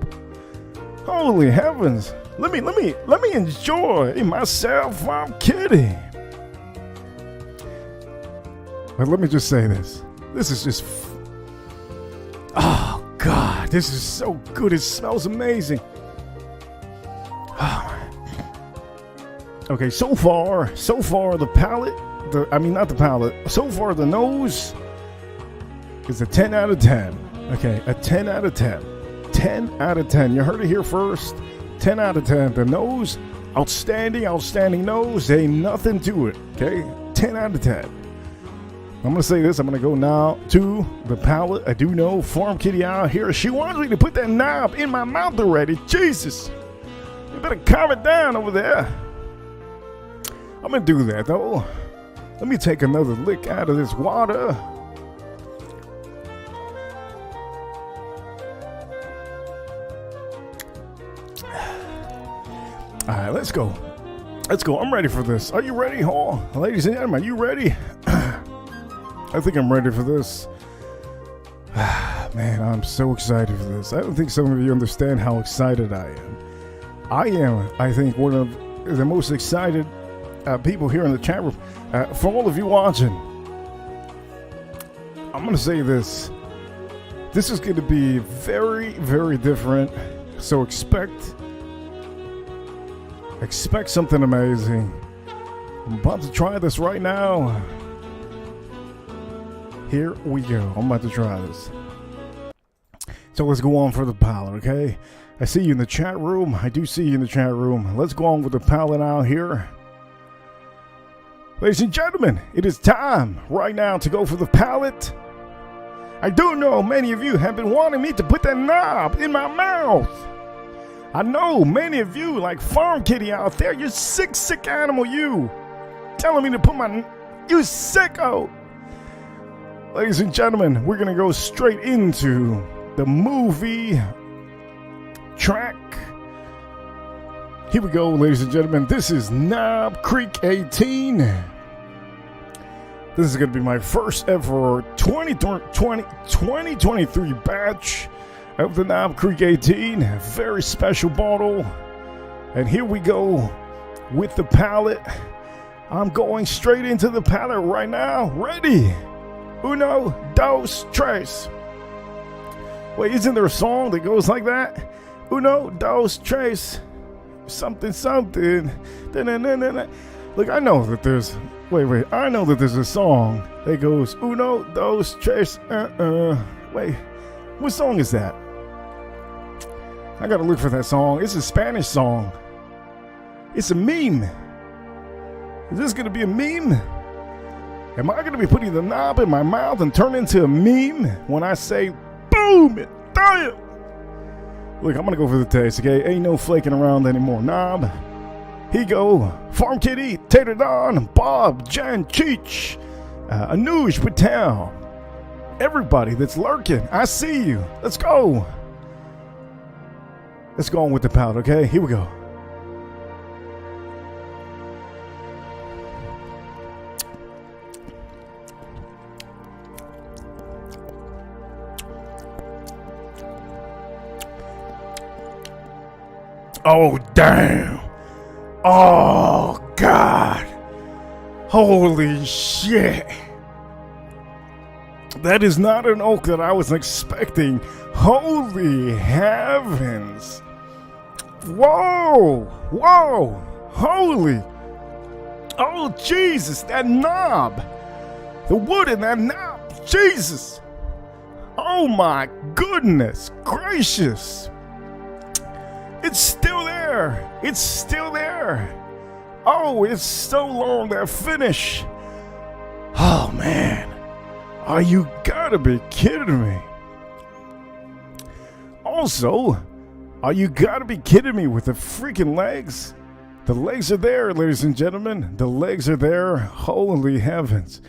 Holy heavens, let me enjoy myself, Farm Kitty. But let me just say this. This is just... Oh, God. This is so good. It smells amazing. Oh. Okay, so far, the palate... not the palate. So far, the nose is a 10 out of 10. Okay, a 10 out of 10. 10 out of 10. You heard it here first. 10 out of 10. The nose, outstanding nose. Ain't nothing to it. Okay, 10 out of 10. I'm going to say this. I'm going to go now to the palate. I do know Farm Kitty out here. She wants me to put that knob in my mouth already. Jesus. You better calm it down over there. I'm going to do that, though. Let me take another lick out of this water. All right, let's go. Let's go. I'm ready for this. Are you ready, Hall? Ladies and gentlemen, are you ready? I think I'm ready for this. Man, I'm so excited for this. I don't think some of you understand how excited I am. I think, one of the most excited people here in the chat room. For all of you watching, I'm going to say this. This is going to be very, very different. So expect something amazing. I'm about to try this right now. Here we go. I'm about to try this. So let's go on for the palette, okay? I see you in the chat room. I do see you in the chat room. Let's go on with the palette out here. Ladies and gentlemen, it is time right now to go for the palette. I do know many of you have been wanting me to put that knob in my mouth. I know many of you, like Farm Kitty out there, you sick animal, you. Telling me to put my... You sicko. Ladies and gentlemen, we're going to go straight into the movie track. Here we go, ladies and gentlemen. This is Knob Creek 18. This is going to be my first ever 2023 batch of the Knob Creek 18. A very special bottle. And here we go with the palette. I'm going straight into the palette right now. Ready? Uno, dos, tres. Wait, isn't there a song that goes like that? Uno, dos, tres. Something. Da-na-na-na-na. Look, I know that there's... Wait. I know that there's a song that goes Uno, dos, tres. Wait, what song is that? I gotta look for that song. It's a Spanish song. It's a meme. Is this gonna be a meme? Am I gonna be putting the knob in my mouth and turn into a meme when I say boom? Damn! Look, I'm gonna go for the taste, okay? Ain't no flaking around anymore. Knob. Here you go. Farm Kitty, Tater Don, Bob, Jan, Cheech, Anuj Patel. Everybody that's lurking, I see you. Let's go. Let's go on with the palette, okay? Here we go. Oh, damn. Oh, God. Holy shit. That is not an oak that I was expecting. Holy heavens. Whoa. Holy. Oh, Jesus. That knob. The wood in that knob. Jesus. Oh, my goodness gracious. It's still there. It's still there. Oh, it's so long, that finish. Oh, man. Oh, you gotta be kidding me. Also, oh, you gotta be kidding me with the freaking legs. The legs are there, ladies and gentlemen. The legs are there. Holy heavens.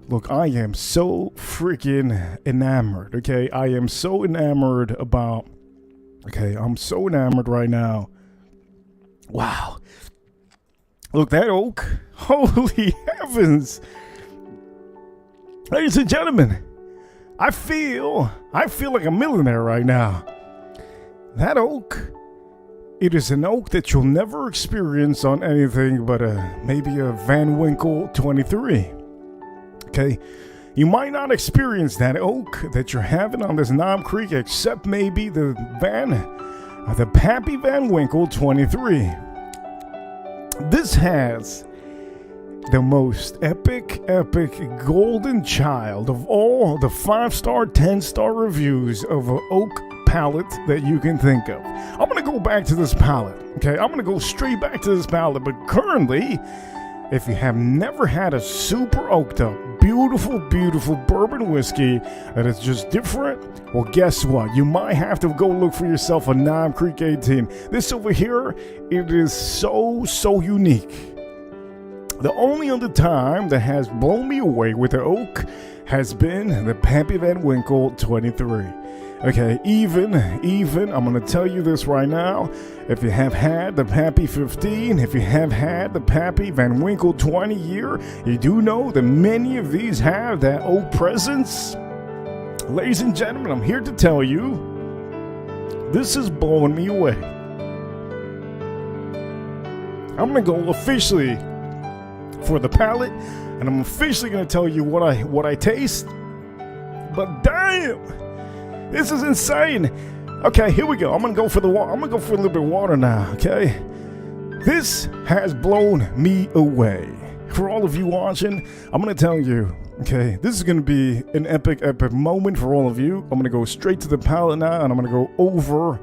Look, I am so freaking enamored, okay? I am so enamored about... Okay, I'm so enamored right now. Wow. Look, that oak. Holy heavens. Ladies and gentlemen, I feel like a millionaire right now. That oak, it is an oak that you'll never experience on anything but maybe a Van Winkle 23. Okay? You might not experience that oak that you're having on this Knob Creek, except maybe the Pappy Van Winkle 23. This has the most epic golden child of all the 5-star, 10-star reviews of an oak palette that you can think of. I'm going to go back to this palette, okay? I'm going to go straight back to this palette, but currently, if you have never had a super oaked up, beautiful bourbon whiskey that is just different, well, guess what? You might have to go look for yourself a Knob Creek 18. This over here, it is so unique. The only other time that has blown me away with the oak has been the Pappy Van Winkle 23. Okay, even, I'm going to tell you this right now. If you have had the Pappy 15, if you have had the Pappy Van Winkle 20 year, you do know that many of these have that oak presence. ladies and gentlemen, I'm here to tell you, this is blowing me away. I'm gonna go officially for the palate, and I'm officially gonna tell you what I taste. But damn, this is insane. Okay, here we go. I'm gonna go for the water. I'm gonna go for a little bit of water now. Okay, this has blown me away. For all of you watching, I'm gonna tell you. Okay, this is gonna be an epic moment for all of you. I'm gonna go straight to the palate now, and I'm gonna go over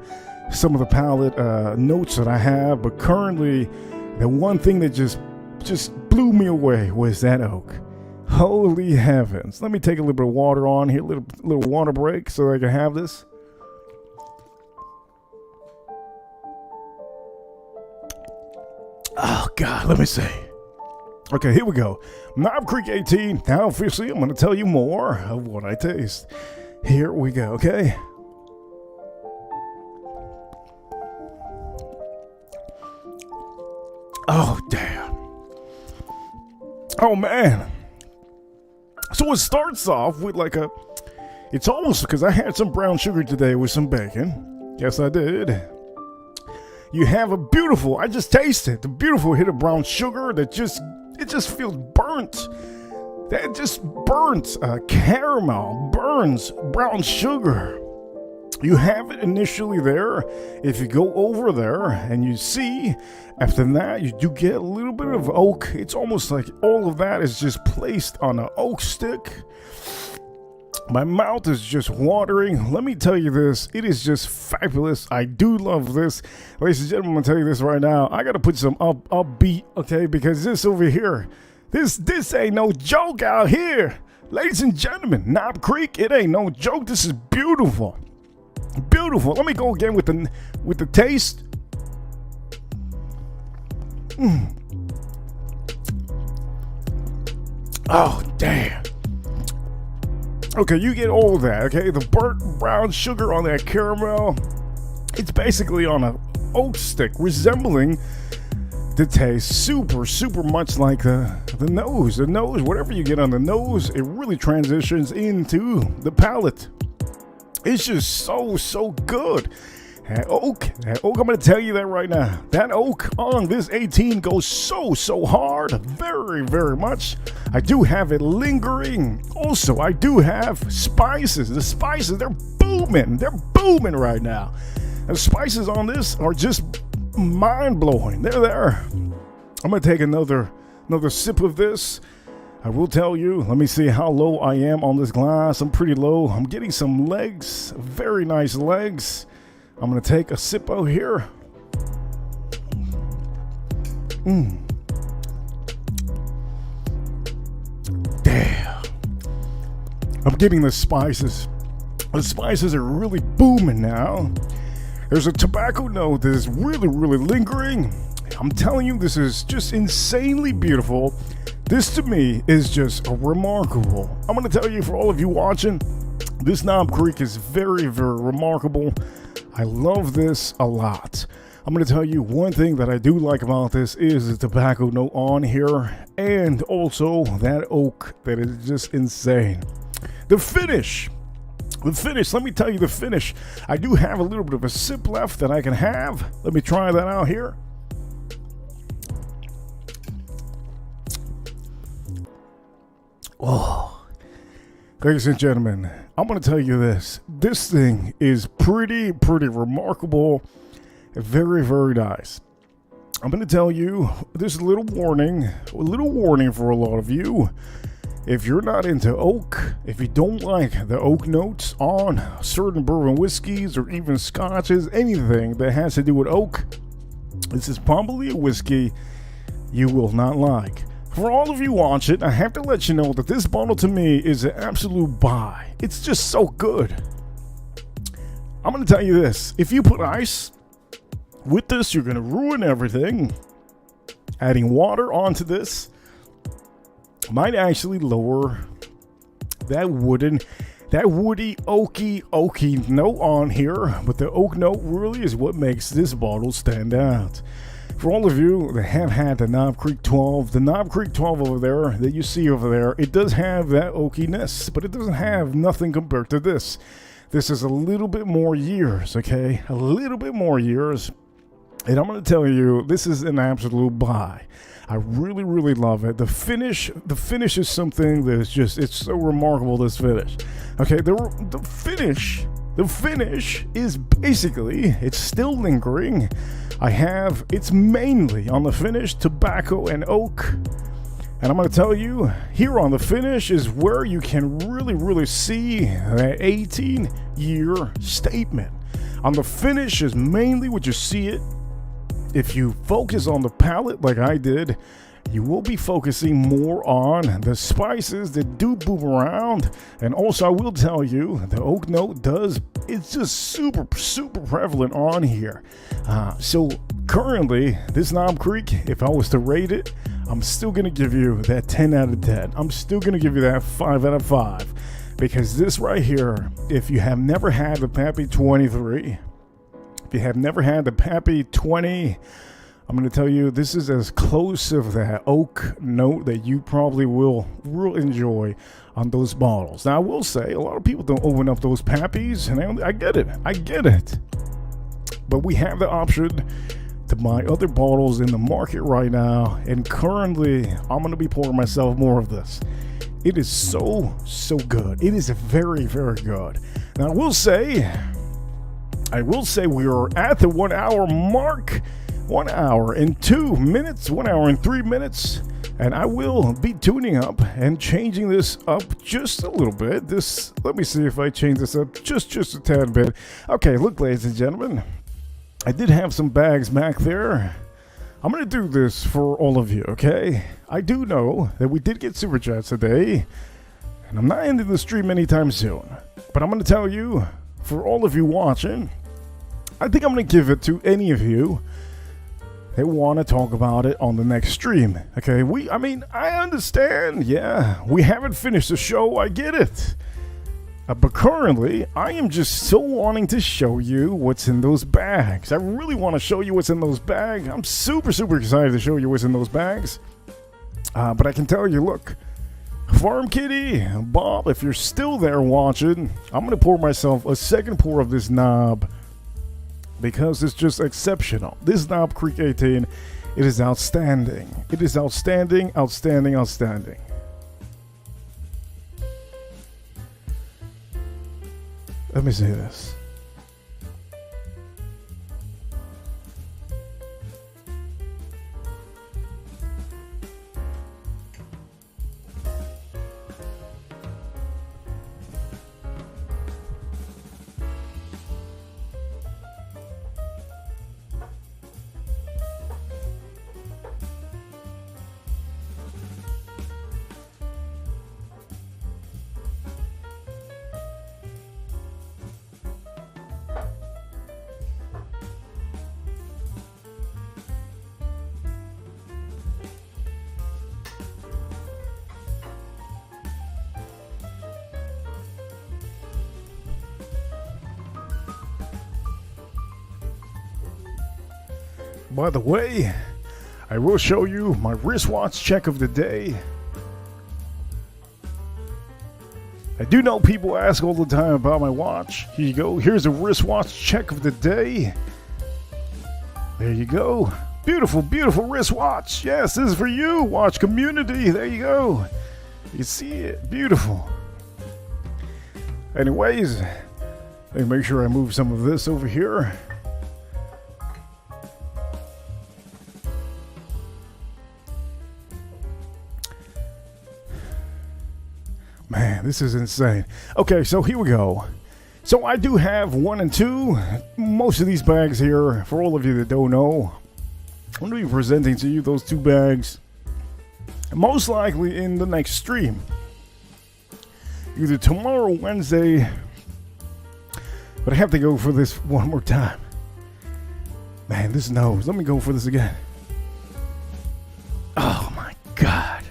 some of the palate notes that I have. But currently, the one thing that just blew me away was that oak. Holy heavens! Let me take a little bit of water on here, little water break, so I can have this. Oh God, let me see. Okay, here we go. Knob Creek 18. Now officially, I'm going to tell you more of what I taste. Here we go, okay? Oh, damn. Oh, man. So it starts off with like a... It's almost because I had some brown sugar today with some bacon. Yes, I did. You have a beautiful... I just tasted the beautiful hit of brown sugar that just... It just feels burnt. That just burnt caramel, burns brown sugar. You have it initially there. If you go over there and you see, after that, you do get a little bit of oak. It's almost like all of that is just placed on an oak stick. My mouth is just watering. Let me tell you this. It is just fabulous. I do love this. Ladies and gentlemen, I'm going to tell you this right now. I got to put some upbeat, okay? Because this over here, this ain't no joke out here. Ladies and gentlemen, Knob Creek, it ain't no joke. This is beautiful. Beautiful. Let me go again with the taste. Oh, damn. Okay, you get all of that, okay? The burnt brown sugar on that caramel. It's basically on an oak stick, resembling the taste super much like the nose. The nose, whatever you get on the nose, it really transitions into the palate. It's just so good. That oak, I'm going to tell you that right now. That oak on this 18 goes so hard, very much. I do have it lingering. Also, I do have spices. The spices, they're booming right now. The spices on this are just mind-blowing. They're there. I'm going to take another sip of this. I will tell you, let me see how low I am on this glass. I'm pretty low. I'm getting some legs, very nice legs. I'm going to take a sip out here. Damn. I'm getting the spices. The spices are really booming now. There's a tobacco note that is really lingering. I'm telling you, this is just insanely beautiful. This to me is just remarkable. I'm going to tell you, for all of you watching, this Knob Creek is very remarkable. I love this a lot. I'm going to tell you one thing that I do like about this is the tobacco note on here, and also that oak that is just insane. The finish, let me tell you the finish. I do have a little bit of a sip left that I can have. Let me try that out here. Oh, ladies and gentlemen, I'm going to tell you this. This thing is pretty remarkable. Very nice. I'm going to tell you, there's a little warning for a lot of you. If you're not into oak, if you don't like the oak notes on certain bourbon whiskeys or even scotches, anything that has to do with oak, this is probably a whiskey you will not like. For all of you watching, I have to let you know that this bottle to me is an absolute buy. It's just so good. I'm going to tell you this. If you put ice with this, you're going to ruin everything. Adding water onto this might actually lower that woody, oaky note on here. But the oak note really is what makes this bottle stand out. For all of you that have had the Knob Creek 12, the Knob Creek 12 over there that you see over there, it does have that oakiness, but it doesn't have nothing compared to this. This is a little bit more years, okay? A little bit more years. And I'm going to tell you, this is an absolute buy. I really, really love it. The finish is something that is just, it's so remarkable, this finish. Okay, the finish is basically, it's still lingering. It's mainly on the finish, tobacco and oak. And I'm going to tell you, here on the finish is where you can really, really see that 18-year statement. On the finish is mainly what you see it. If you focus on the palate like I did, you will be focusing more on the spices that do move around. And also I will tell you, the oak note it's just super, super prevalent on here. So currently, this Knob Creek, if I was to rate it, I'm still going to give you that 10 out of 10. I'm still going to give you that 5 out of 5. Because this right here, if you have never had the Pappy 23, if you have never had the Pappy 20, I'm going to tell you, this is as close to that oak note that you probably will enjoy on those bottles. Now, I will say, a lot of people don't open up those Pappies, and I get it. But we have the option to buy other bottles in the market right now, and currently, I'm going to be pouring myself more of this. It is so good. It is very, very good. Now, I will say we are at the 1 hour mark. 1 hour and 2 minutes, 1 hour and 3 minutes, and I will be tuning up and changing this up just a little bit. Let me see if I change this up just a tad bit. Okay, look, ladies and gentlemen, I did have some bags back there. I'm going to do this for all of you, okay? I do know that we did get Super Chats today, and I'm not ending the stream anytime soon, but I'm going to tell you, for all of you watching, I think I'm going to give it to any of you that want to talk about it on the next stream. Okay, I understand. Yeah, we haven't finished the show. I get it. But currently, I am just so wanting to show you what's in those bags. I really want to show you what's in those bags. I'm super, super excited to show you what's in those bags. But I can tell you, look, Farm Kitty, Bob, if you're still there watching, I'm going to pour myself a second pour of this knob, because it's just exceptional. This Knob Creek 18, it is outstanding. It is outstanding. Let me see this. By the way, I will show you my wristwatch check of the day. I do know people ask all the time about my watch. Here you go. Here's a wristwatch check of the day. There you go. Beautiful, beautiful wristwatch. Yes, this is for you, watch community. There you go. You see it. Beautiful. Anyways, let me make sure I move some of this over here. Man, this is insane. Okay, so here we go. So I do have 1 and 2. Most of these bags here, for all of you that don't know, I'm going to be presenting to you those 2 bags. Most likely in the next stream. Either tomorrow or Wednesday. But I have to go for this one more time. Man, this nose. Let me go for this again. Oh my God.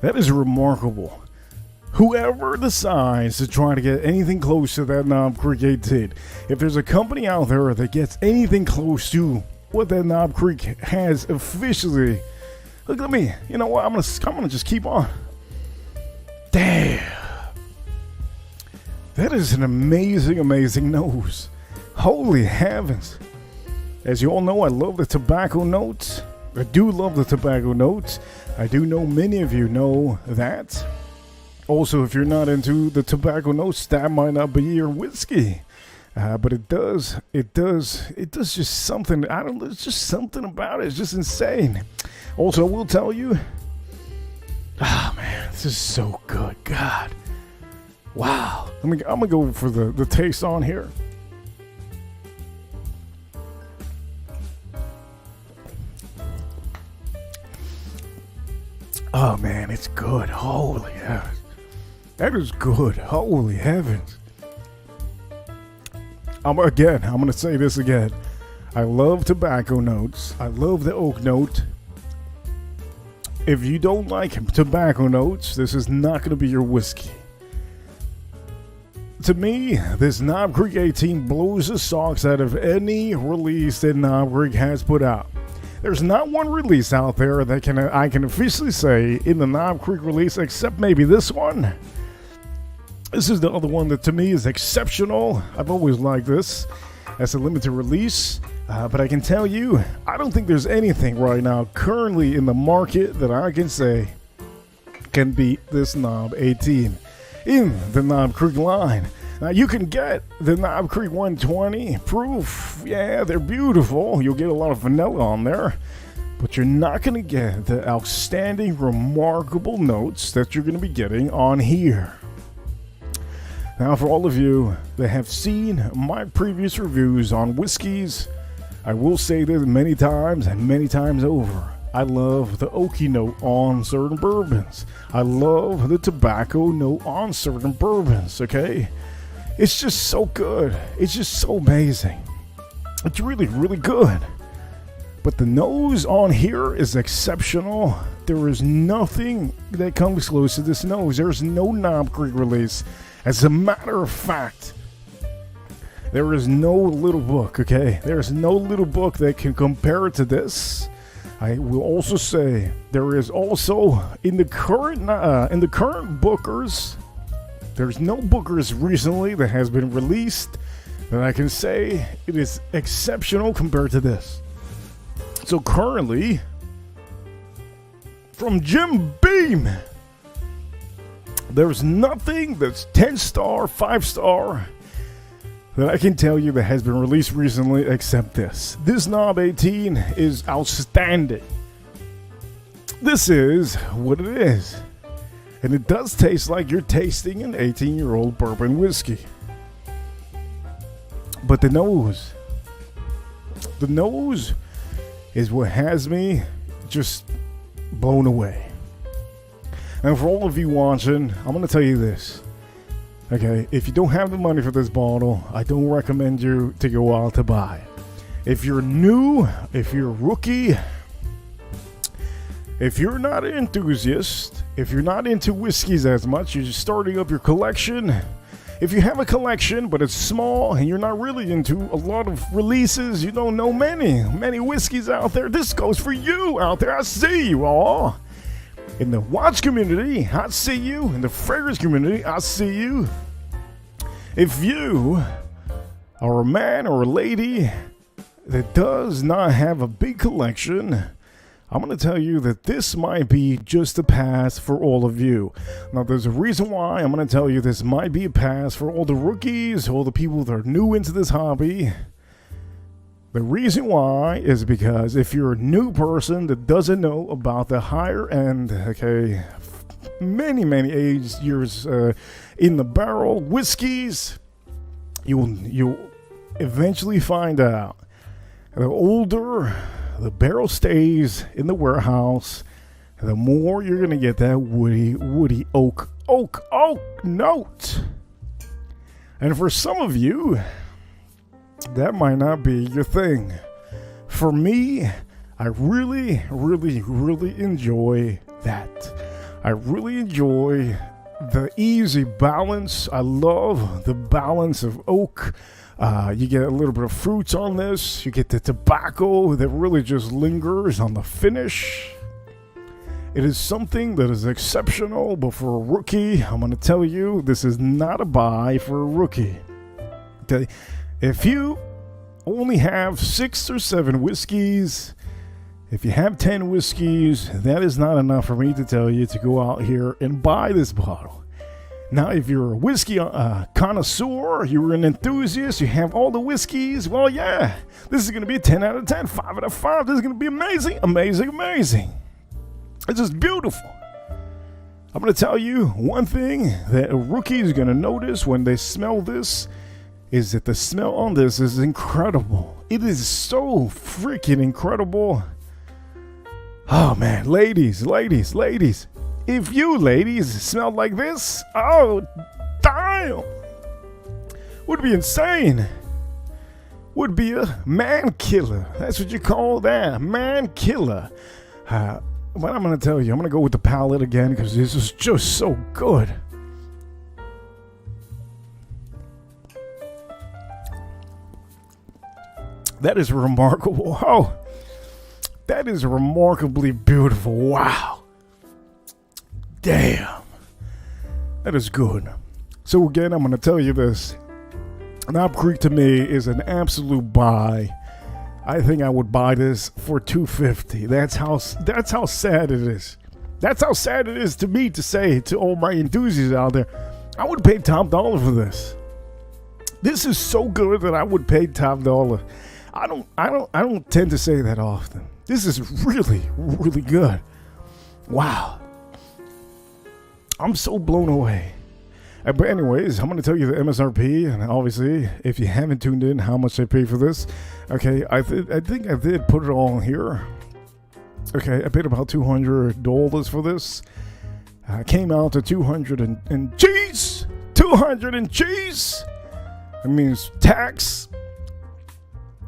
That is remarkable. Whoever decides to try to get anything close to that Knob Creek 18, if there's a company out there that gets anything close to what that Knob Creek has officially. Look at me. You know what? I'm gonna just keep on. Damn. That is an amazing, amazing nose. Holy heavens. As you all know, I love the tobacco notes. I do love the tobacco notes. I do know many of you know that. Also, if you're not into the tobacco notes, that might not be your whiskey. But it does just something. I don't know, it's just something about it. It's just insane. Also, I will tell you, man, this is so good. God. Wow. I'm gonna go for the taste on here. Oh man, it's good. Holy heavens. That is good. Holy heavens. I'm gonna say this again. I love tobacco notes. I love the oak note. If you don't like tobacco notes, this is not gonna be your whiskey. To me, this Knob Creek 18 blows the socks out of any release that Knob Creek has put out. There's not one release out there that I can officially say in the Knob Creek release, except maybe this one. This is the other one that to me is exceptional. I've always liked this as a limited release. But I can tell you, I don't think there's anything right now currently in the market that I can say can beat this Knob 18 in the Knob Creek line. Now you can get the Knob Creek 120 proof. Yeah, they're beautiful. You'll get a lot of vanilla on there. But you're not going to get the outstanding, remarkable notes that you're going to be getting on here. Now, for all of you that have seen my previous reviews on whiskeys, I will say this many times and many times over. I love the oaky note on certain bourbons. I love the tobacco note on certain bourbons, okay? It's just so good. It's just so amazing. It's really, really good. But the nose on here is exceptional. There is nothing that comes close to this nose. There's no Knob Creek release. As a matter of fact, there is no little book, okay? There's no little book that can compare it to this. I will also say there is also in the current Bookers, there's no Bookers recently that has been released that I can say it is exceptional compared to this. So currently, from Jim Beam, there's nothing that's 10-star, 5-star that I can tell you that has been released recently except this. This Knob 18 is outstanding. This is what it is. And it does taste like you're tasting an 18-year-old bourbon whiskey. But the nose is what has me just blown away. And for all of you watching, I'm going to tell you this. Okay, if you don't have the money for this bottle, I don't recommend you to go out to buy it. If you're new, if you're a rookie, if you're not an enthusiast, if you're not into whiskeys as much, you're just starting up your collection. If you have a collection, but it's small and you're not really into a lot of releases, you don't know many whiskeys out there, this goes for you out there. I see you all. In the watch community, I see you. In the fragrance community, I see you. If you are a man or a lady that does not have a big collection, I'm going to tell you that this might be just a pass for all of you. Now, there's a reason why I'm going to tell you this might be a pass for all the rookies, all the people that are new into this hobby. The reason why is because if you're a new person that doesn't know about the higher end, okay, many aged years in the barrel whiskeys, you'll eventually find out. The older the barrel stays in the warehouse, the more you're gonna get that woody oak note. And for some of you, that might not be your thing. For me, I really enjoy that. I really enjoy the easy balance. I love the balance of oak, You get a little bit of fruits on this. You get the tobacco that really just lingers on the finish. It is something that is exceptional, but for a rookie, I'm going to tell you, this is not a buy for a rookie. Okay, if you only have 6 or 7 whiskeys, if you have 10 whiskeys, that is not enough for me to tell you to go out here and buy this bottle. Now, if you're a whiskey connoisseur, you're an enthusiast, you have all the whiskeys, well, yeah, this is going to be a 10 out of 10, 5 out of 5. This is going to be amazing, amazing, amazing. It's just beautiful. I'm going to tell you one thing that a rookie is going to notice when they smell this is that the smell on this is incredible. It is so freaking incredible. Oh, man, ladies. If you ladies smell like this, oh, damn. Would be insane. Would be a man killer. That's what you call that, man killer. But I'm going to tell you, I'm going to go with the palate again because this is just so good. That is remarkable. Oh, that is remarkably beautiful. Wow. Damn. That is good. So again, I'm going to tell you this. Knob Creek to me is an absolute buy. I think I would buy this for $250. That's how sad it is. That's how sad it is to me to say to all my enthusiasts out there, I would pay top dollar for this. This is so good that I would pay top dollar. I don't tend to say that often. This is really, really good. Wow. I'm so blown away. But anyways, I'm going to tell you the MSRP, and obviously, if you haven't tuned in, how much I paid for this. Okay, I think I did put it all in here. Okay, I paid about $200 for this. Came out to 200 and cheese. 200 and cheese. That means tax.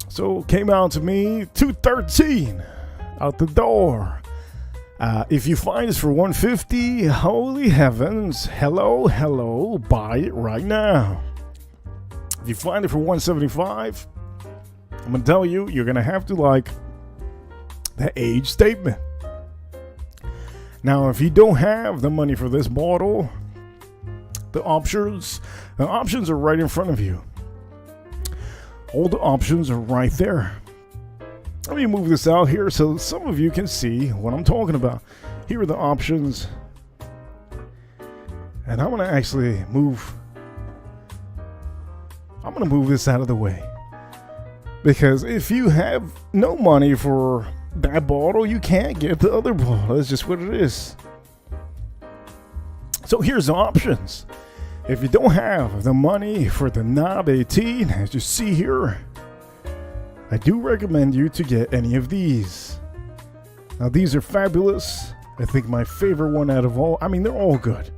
So came out to me $213 out the door. If you find this for $150, holy heavens, hello, buy it right now. If you find it for $175, I'm gonna tell you, you're gonna have to like the age statement. Now, if you don't have the money for this bottle, the options are right in front of you. All the options are right there. Let me move this out here so some of you can see what I'm talking about. Here are the options. And I'm going to actually move this out of the way. Because if you have no money for that bottle, you can't get the other bottle. That's just what it is. So here's the options. If you don't have the money for the Knob 18, as you see here, I do recommend you to get any of these. Now these are fabulous. I think my favorite one out of all, I mean, they're all good.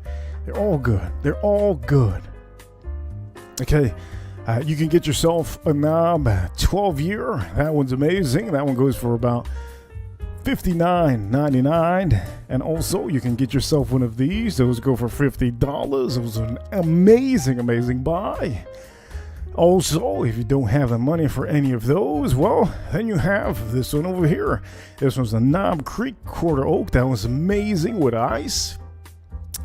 They're all good. They're all good. Okay, you can get yourself a Knob 12-year. That one's amazing. That one goes for about $59.99. And also, you can get yourself one of these. Those go for $50. It was an amazing buy. Also, if you don't have the money for any of those, well, then you have this one over here. This one's a Knob Creek Quarter Oak. That was amazing with ice.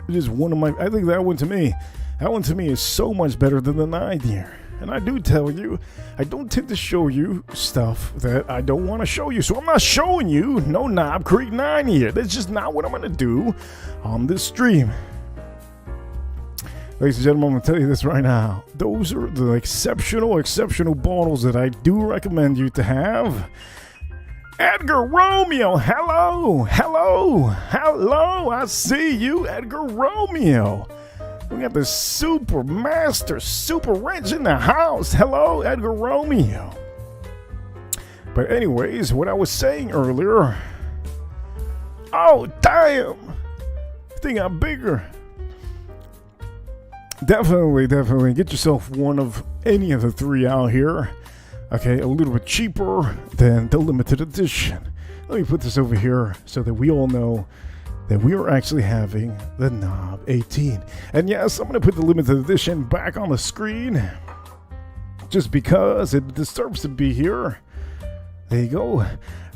It is one of my, I think that one to me is so much better than the 9-year. And I do tell you, I don't tend to show you stuff that I don't want to show you. So I'm not showing you no Knob Creek 9-year. That's just not what I'm going to do on this stream. Ladies and gentlemen, I'm going to tell you this right now. Those are the exceptional bottles that I do recommend you to have. Edgar Romeo, hello. I see you, Edgar Romeo. We got the Super Master, Super Rich in the house. Hello, Edgar Romeo. But anyways, what I was saying earlier. Oh, damn. Thing got bigger. Definitely get yourself one of any of the three out here. Okay, a little bit cheaper than the limited edition. Let me put this over here so that we all know that we are actually having the Knob 18. And yes, I'm going to put the limited edition back on the screen. just because it deserves to be here. There you go.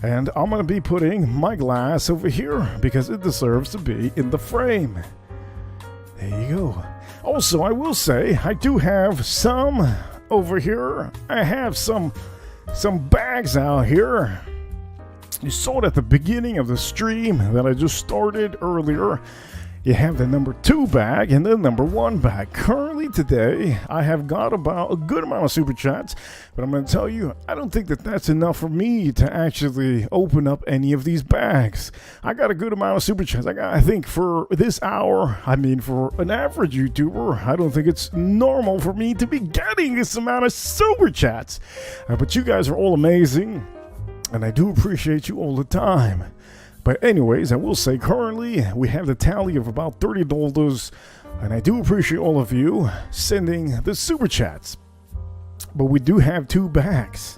And I'm going to be putting my glass over here because it deserves to be in the frame. There you go. Also, I will say I do have some over here. I have some bags out here. You saw it at the beginning of the stream that I just started earlier. You have the number 2 bag and the number 1 bag. Currently today, I have got about a good amount of super chats, but I'm going to tell you, I don't think that that's enough for me to actually open up any of these bags. I got a good amount of super chats. I think for this hour, I mean for an average YouTuber, I don't think it's normal for me to be getting this amount of super chats. But you guys are all amazing, and I do appreciate you all the time. But anyways, I will say currently we have the tally of about $30, and I do appreciate all of you sending the super chats. But we do have 2 bags.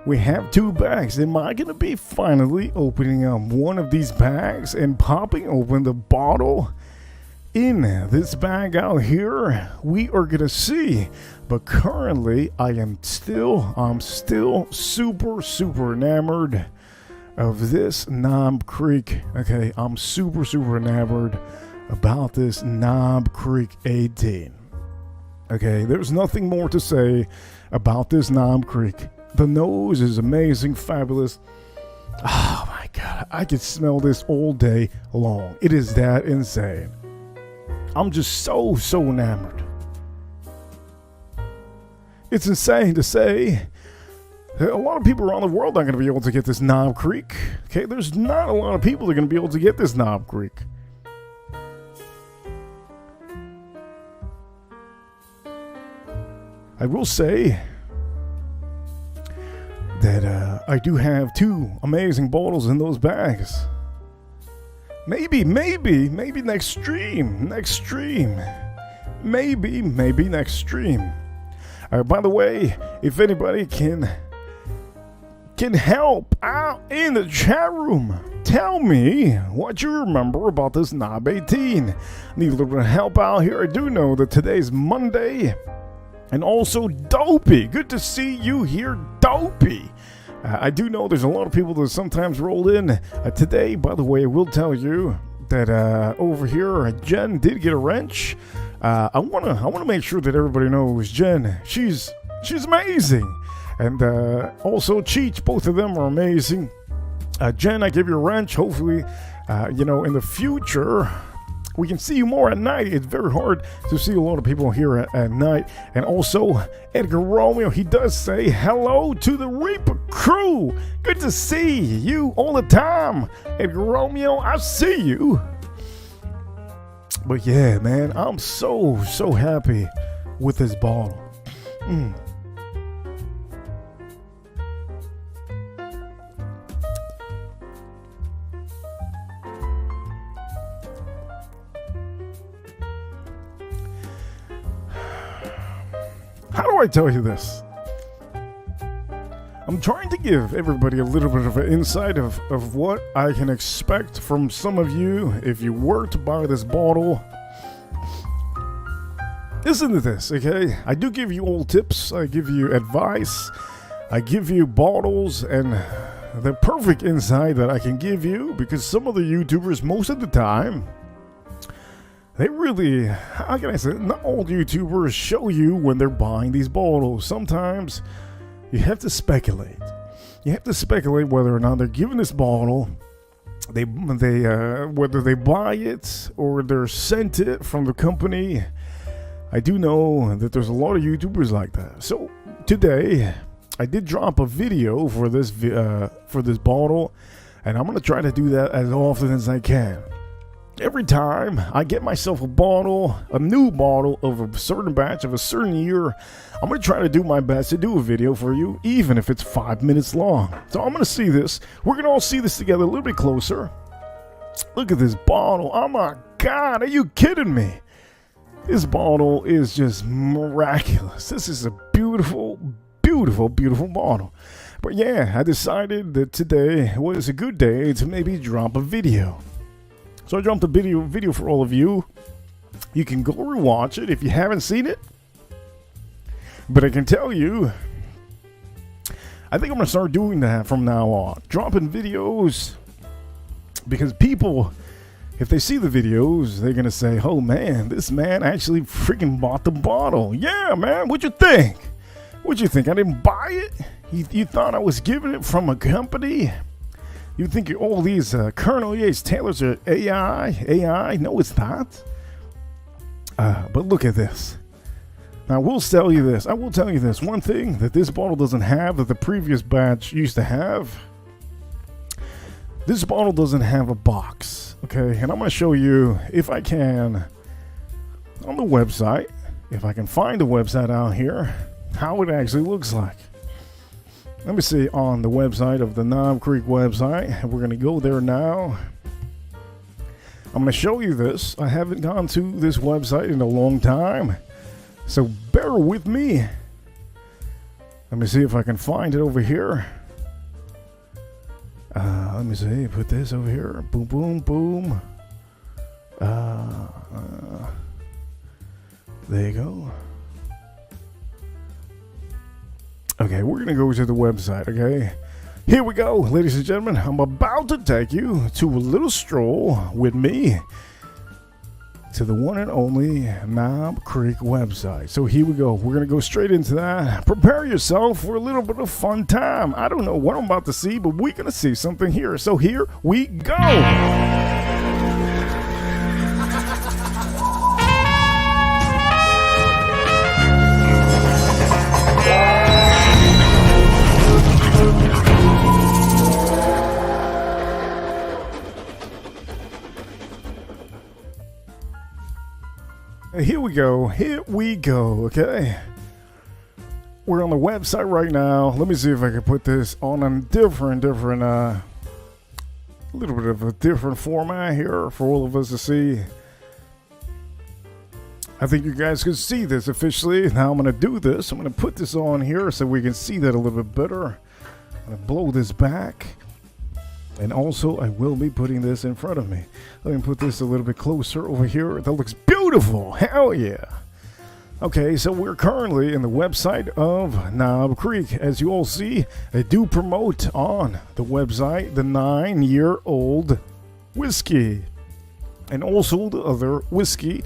We have 2 bags. Am I going to be finally opening up one of these bags and popping open the bottle in this bag out here? We are going to see. But currently I'm still super enamored of this Knob Creek. Okay, I'm super enamored about this Knob Creek 18. Okay, there's nothing more to say about this Knob Creek. The nose is amazing, fabulous. Oh my god, I could smell this all day long. It is that insane. I'm just so enamored. It's insane to say a lot of people around the world aren't going to be able to get this Knob Creek. Okay, there's not a lot of people that are going to be able to get this Knob Creek. I will say that I do have 2 amazing bottles in those bags. Maybe next stream. Maybe next stream. By the way, if anybody can help out in the chat room, tell me what you remember about this Knob 18. Need a little bit of help out here. I do know that today's Monday, and also Dopey. Good to see you here, Dopey. I do know there's a lot of people that sometimes roll in today. By the way, I will tell you that over here, Jen did get a wrench. I wanna make sure that everybody knows Jen. She's amazing. And also Cheech, both of them are amazing. Jen, I give you a wrench. Hopefully, in the future, we can see you more at night. It's very hard to see a lot of people here at night. And also, Edgar Romeo, he does say hello to the Reaper crew. Good to see you all the time. Edgar Romeo, I see you. But yeah, man, I'm so happy with this bottle. How do I tell you this? I'm trying to give everybody a little bit of an insight of what I can expect from some of you if you were to buy this bottle. Listen to this, okay? I do give you all tips, I give you advice, I give you bottles and the perfect insight that I can give you, because some of the YouTubers, most of the time, they really, how can I say, not all YouTubers show you when they're buying these bottles. Sometimes you have to speculate. You have to speculate whether or not they're giving this bottle, whether they buy it or they're sent it from the company. I do know that there's a lot of YouTubers like that. So today, I did drop a video for this bottle, and I'm gonna try to do that as often as I can. Every time I get myself a new bottle of a certain batch of a certain year, I'm going to try to do my best to do a video for you, even if it's 5 minutes long. So I'm going to see this. We're going to all see this together a little bit closer. Look at this bottle. Oh my God, are you kidding me? This bottle is just miraculous. This is a beautiful bottle. But yeah, I decided that today was a good day to maybe drop a video. So I dropped a video for all of you. You can go rewatch it if you haven't seen it. But I can tell you, I think I'm going to start doing that from now on. Dropping videos. Because people, if they see the videos, they're going to say, oh man, this man actually freaking bought the bottle. Yeah, man, what'd you think? What'd you think? I didn't buy it? You thought I was giving it from a company? You think all these Colonel Yates Taylors are AI? No, it's not. But look at this. Now, I will tell you this. One thing that this bottle doesn't have that the previous batch used to have. This bottle doesn't have a box. Okay, and I'm going to show you, if I can, on the website, if I can find the website out here, how it actually looks like. Let me see on the website of the Knob Creek website. We're going to go there now. I'm going to show you this. I haven't gone to this website in a long time, so bear with me. Let me see if I can find it over here. Let me see. Put this over here. Boom, boom, boom. There you go. Okay, we're going to go to the website, okay? Here we go, ladies and gentlemen. I'm about to take you to a little stroll with me to the one and only Knob Creek website. So here we go. We're going to go straight into that. Prepare yourself for a little bit of fun time. I don't know what I'm about to see, but we're going to see something here. So here we go. Here we go, okay? We're on the website right now. Let me see if I can put this on a different, a little bit of a different format here for all of us to see. I think you guys can see this officially. Now I'm going to do this. I'm going to put this on here so we can see that a little bit better. I'm going to blow this back. And also, I will be putting this in front of me. Let me put this a little bit closer over here. That looks beautiful. Hell yeah. Okay, so we're currently in the website of Knob Creek. As you all see, they do promote on the website the 9-year-old whiskey. And also the other whiskey,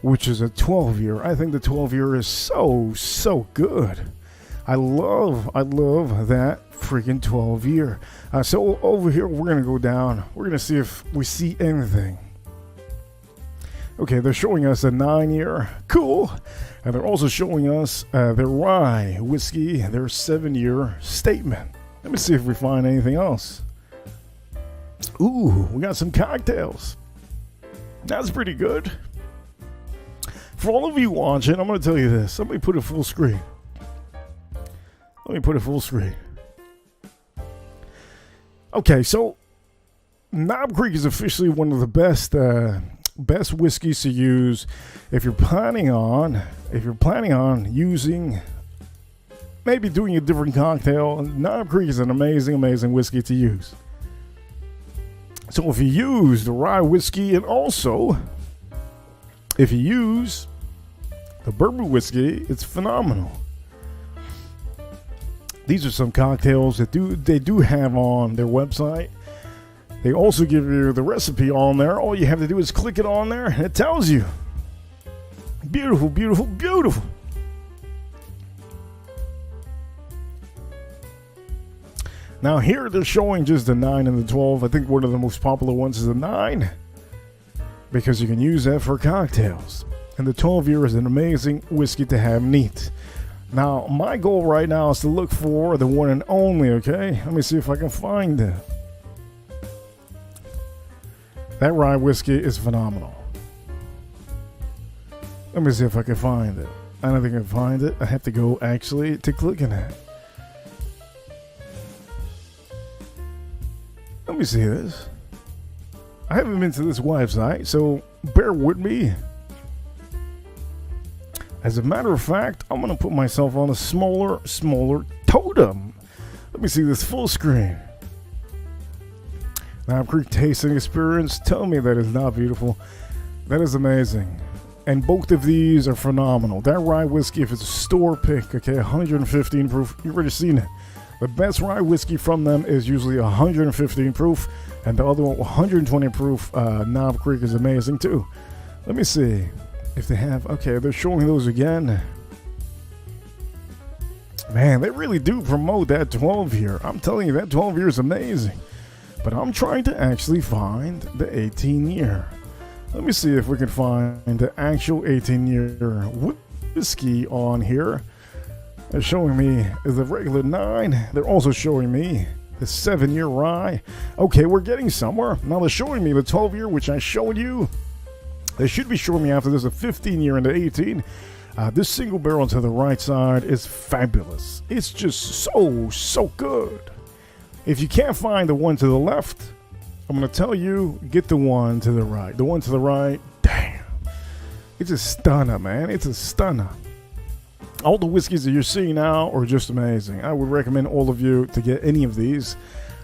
which is a 12-year. I think the 12-year is so good. I love that freaking 12-year. So over here, we're going to go down. We're going to see if we see anything. Okay, they're showing us a 9-year. Cool. And they're also showing us their rye whiskey, their 7-year statement. Let me see if we find anything else. Ooh, we got some cocktails. That's pretty good. For all of you watching, I'm going to tell you this. Let me put it full screen. Okay, so Knob Creek is officially one of the best whiskeys to use if you're planning on using, maybe doing a different cocktail. Knob Creek is an amazing whiskey to use. So if you use the rye whiskey, and also if you use the bourbon whiskey, it's phenomenal. These are some cocktails that they do have on their website. They also give you the recipe on there. All you have to do is click it on there, and it tells you. Beautiful, beautiful, beautiful. Now here they're showing just the 9 and the 12. I think one of the most popular ones is the 9, because you can use that for cocktails. And the 12-year is an amazing whiskey to have neat. Now, my goal right now is to look for the one and only, okay? Let me see if I can find it. That rye whiskey is phenomenal. Let me see if I can find it. I don't think I can find it. I have to go actually to clicking it. Let me see this. I haven't been to this website, so bear with me. As a matter of fact, I'm going to put myself on a smaller totem. Let me see this full screen. Knob Creek tasting experience. Tell me that is not beautiful. That is amazing. and both of these are phenomenal. That rye whiskey, if it's a store pick, okay, 115 proof, you've already seen it. The best rye whiskey from them is usually 115 proof, and the other one, 120 proof, Knob Creek is amazing too. Let me see if they have, okay, they're showing those again. Man, they really do promote that 12 year. I'm telling you, that 12 year is amazing. But I'm trying to actually find the 18 year. Let me see if we can find the actual 18-year whiskey on here. They're showing me the regular 9. They're also showing me the 7-year rye. Okay, we're getting somewhere. Now they're showing me the 12-year, which I showed you. They should be showing me after this a 15-year and the 18. This single barrel to the right side is fabulous. It's just so good. If you can't find the one to the left, I'm going to tell you, get the one to the right. The one to the right, damn. It's a stunner, man. It's a stunner. All the whiskeys that you're seeing now are just amazing. I would recommend all of you to get any of these.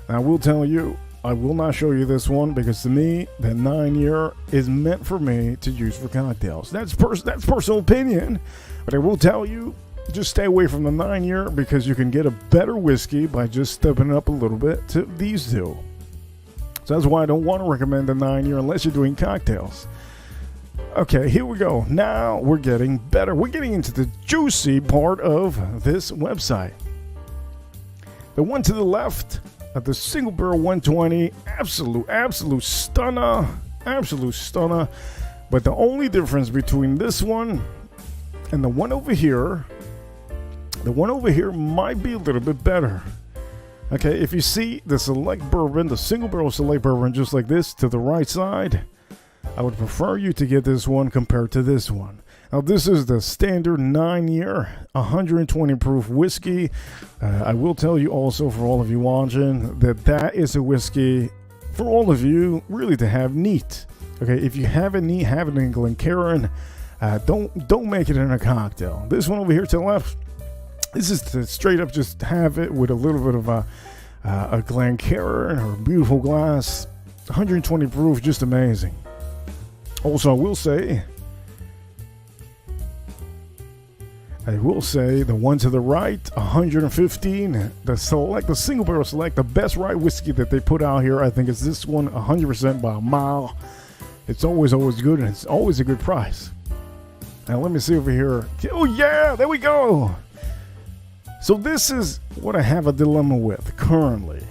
And I will tell you, I will not show you this one because to me, the 9-year is meant for me to use for cocktails. That's personal opinion. But I will tell you, just stay away from the 9-year because you can get a better whiskey by just stepping it up a little bit to these two. So that's why I don't want to recommend the 9-year unless you're doing cocktails. Okay, here we go. Now we're getting better. We're getting into the juicy part of this website. The one to the left, the single barrel 120, absolute stunner. Absolute stunner. But the only difference between this one and the one over here might be a little bit better. Okay, if you see the select bourbon, the single barrel select bourbon just like this to the right side, I would prefer you to get this one compared to this one. Now this is the standard 9-year, 120 proof whiskey. I will tell you also for all of you watching that is a whiskey for all of you really to have neat. Okay, if you have it neat, have it in Glencairn. Don't make it in a cocktail. This one over here to the left, this is to straight up just have it with a little bit of a Glencairn or a beautiful glass. 120 proof, just amazing. Also, I will say the one to the right, 115. The single barrel select, the best rye whiskey that they put out here. I think it's this one, 100% by a mile. It's always good, and it's always a good price. Now let me see over here. Oh yeah, there we go. So this is what I have a dilemma with currently.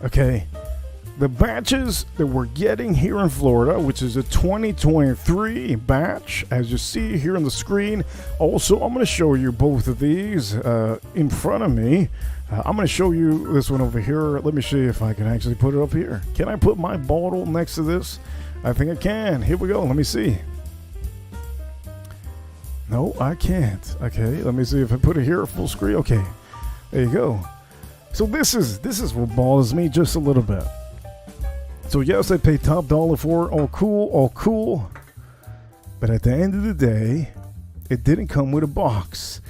Okay, the batches that we're getting here in Florida, which is a 2023 batch, as you see here on the screen. Also, I'm going to show you both of these in front of me. I'm going to show you this one over here. Let me see if I can actually put it up here. Can I put my bottle next to this? I think I can. Here we go. Let me see. No, I can't. Okay, let me see if I put it here full screen. Okay, there you go. So this is what bothers me just a little bit. So yes, I paid top dollar for it. All cool. But at the end of the day, it didn't come with a box.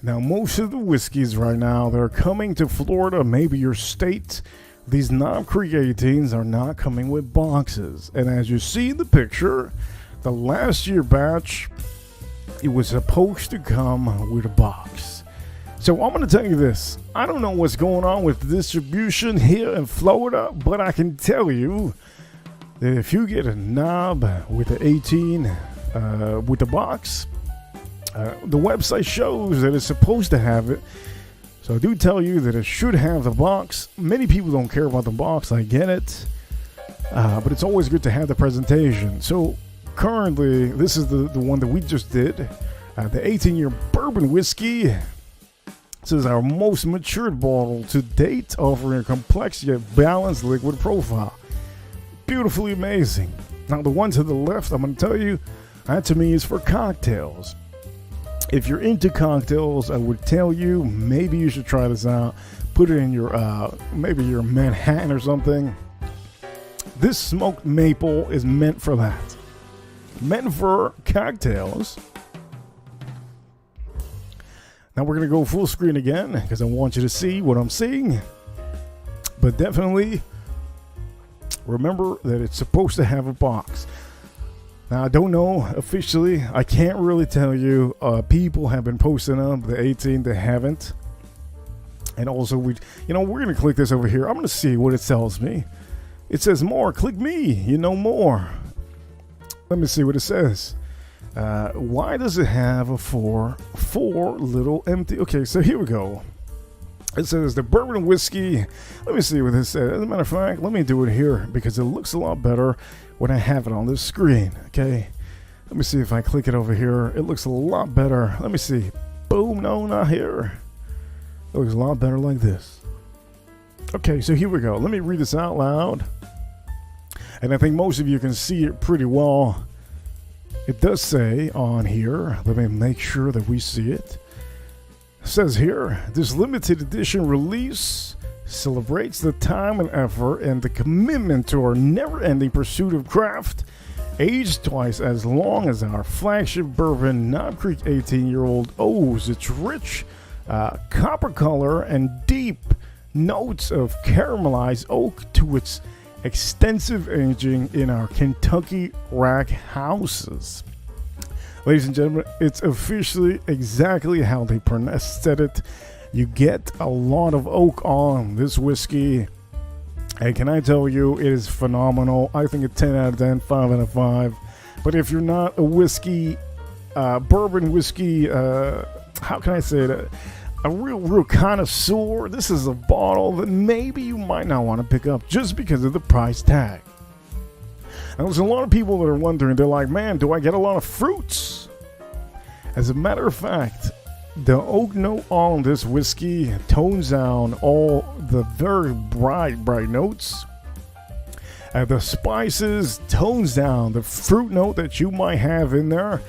Now, most of the whiskeys right now that are coming to Florida, maybe your state, these Knob Creek 18s are not coming with boxes. And as you see in the picture, the last year batch, it was supposed to come with a box. So I'm going to tell you this. I don't know what's going on with the distribution here in Florida, but I can tell you that if you get a knob with the 18 with the box, the website shows that it's supposed to have it. So I do tell you that it should have the box. Many people don't care about the box. I get it. But it's always good to have the presentation. So currently, this is the one that we just did. The 18-year bourbon whiskey. This is our most matured bottle to date, offering a complex yet balanced liquid profile. Beautifully amazing. Now, the one to the left, I'm going to tell you, that to me is for cocktails. If you're into cocktails, I would tell you maybe you should try this out. Put it in your maybe your Manhattan or something. This smoked maple is meant for that. Meant for cocktails. Now we're going to go full screen again because I want you to see what I'm seeing. But definitely remember that it's supposed to have a box. Now, I don't know officially. I can't really tell you. People have been posting up the 18, they haven't. And also, we're going to click this over here. I'm going to see what it tells me. It says more. Click me. You know more. Let me see what it says. Why does it have a four little empty? Okay, so here we go. It says the bourbon whiskey. Let me see what this says. As a matter of fact, let me do it here because it looks a lot better when I have it on this screen. Okay, let me see if I click it over here. It looks a lot better. Let me see. Boom. No, not here. It looks a lot better like this. Okay, so here we go. Let me read this out loud. And I think most of you can see it pretty well. It does say on here, let me make sure that we see it. It says here, this limited edition release celebrates the time and effort and the commitment to our never-ending pursuit of craft. Aged twice as long as our flagship bourbon, Knob Creek 18-year-old owes its rich copper color and deep notes of caramelized oak to its extensive aging in our Kentucky rack houses. Ladies and gentlemen, it's officially exactly how they said it. You get a lot of oak on this whiskey. And can I tell you, it is phenomenal. I think it's 10 out of 10, 5 out of 5. But if you're not a whiskey, bourbon whiskey, how can I say it? A real connoisseur, this is a bottle that maybe you might not want to pick up just because of the price tag. Now, there's a lot of people that are wondering, they're like, man, do I get a lot of fruits? As a matter of fact, the oak note on this whiskey tones down all the very bright notes. And the spices tones down the fruit note that you might have in there.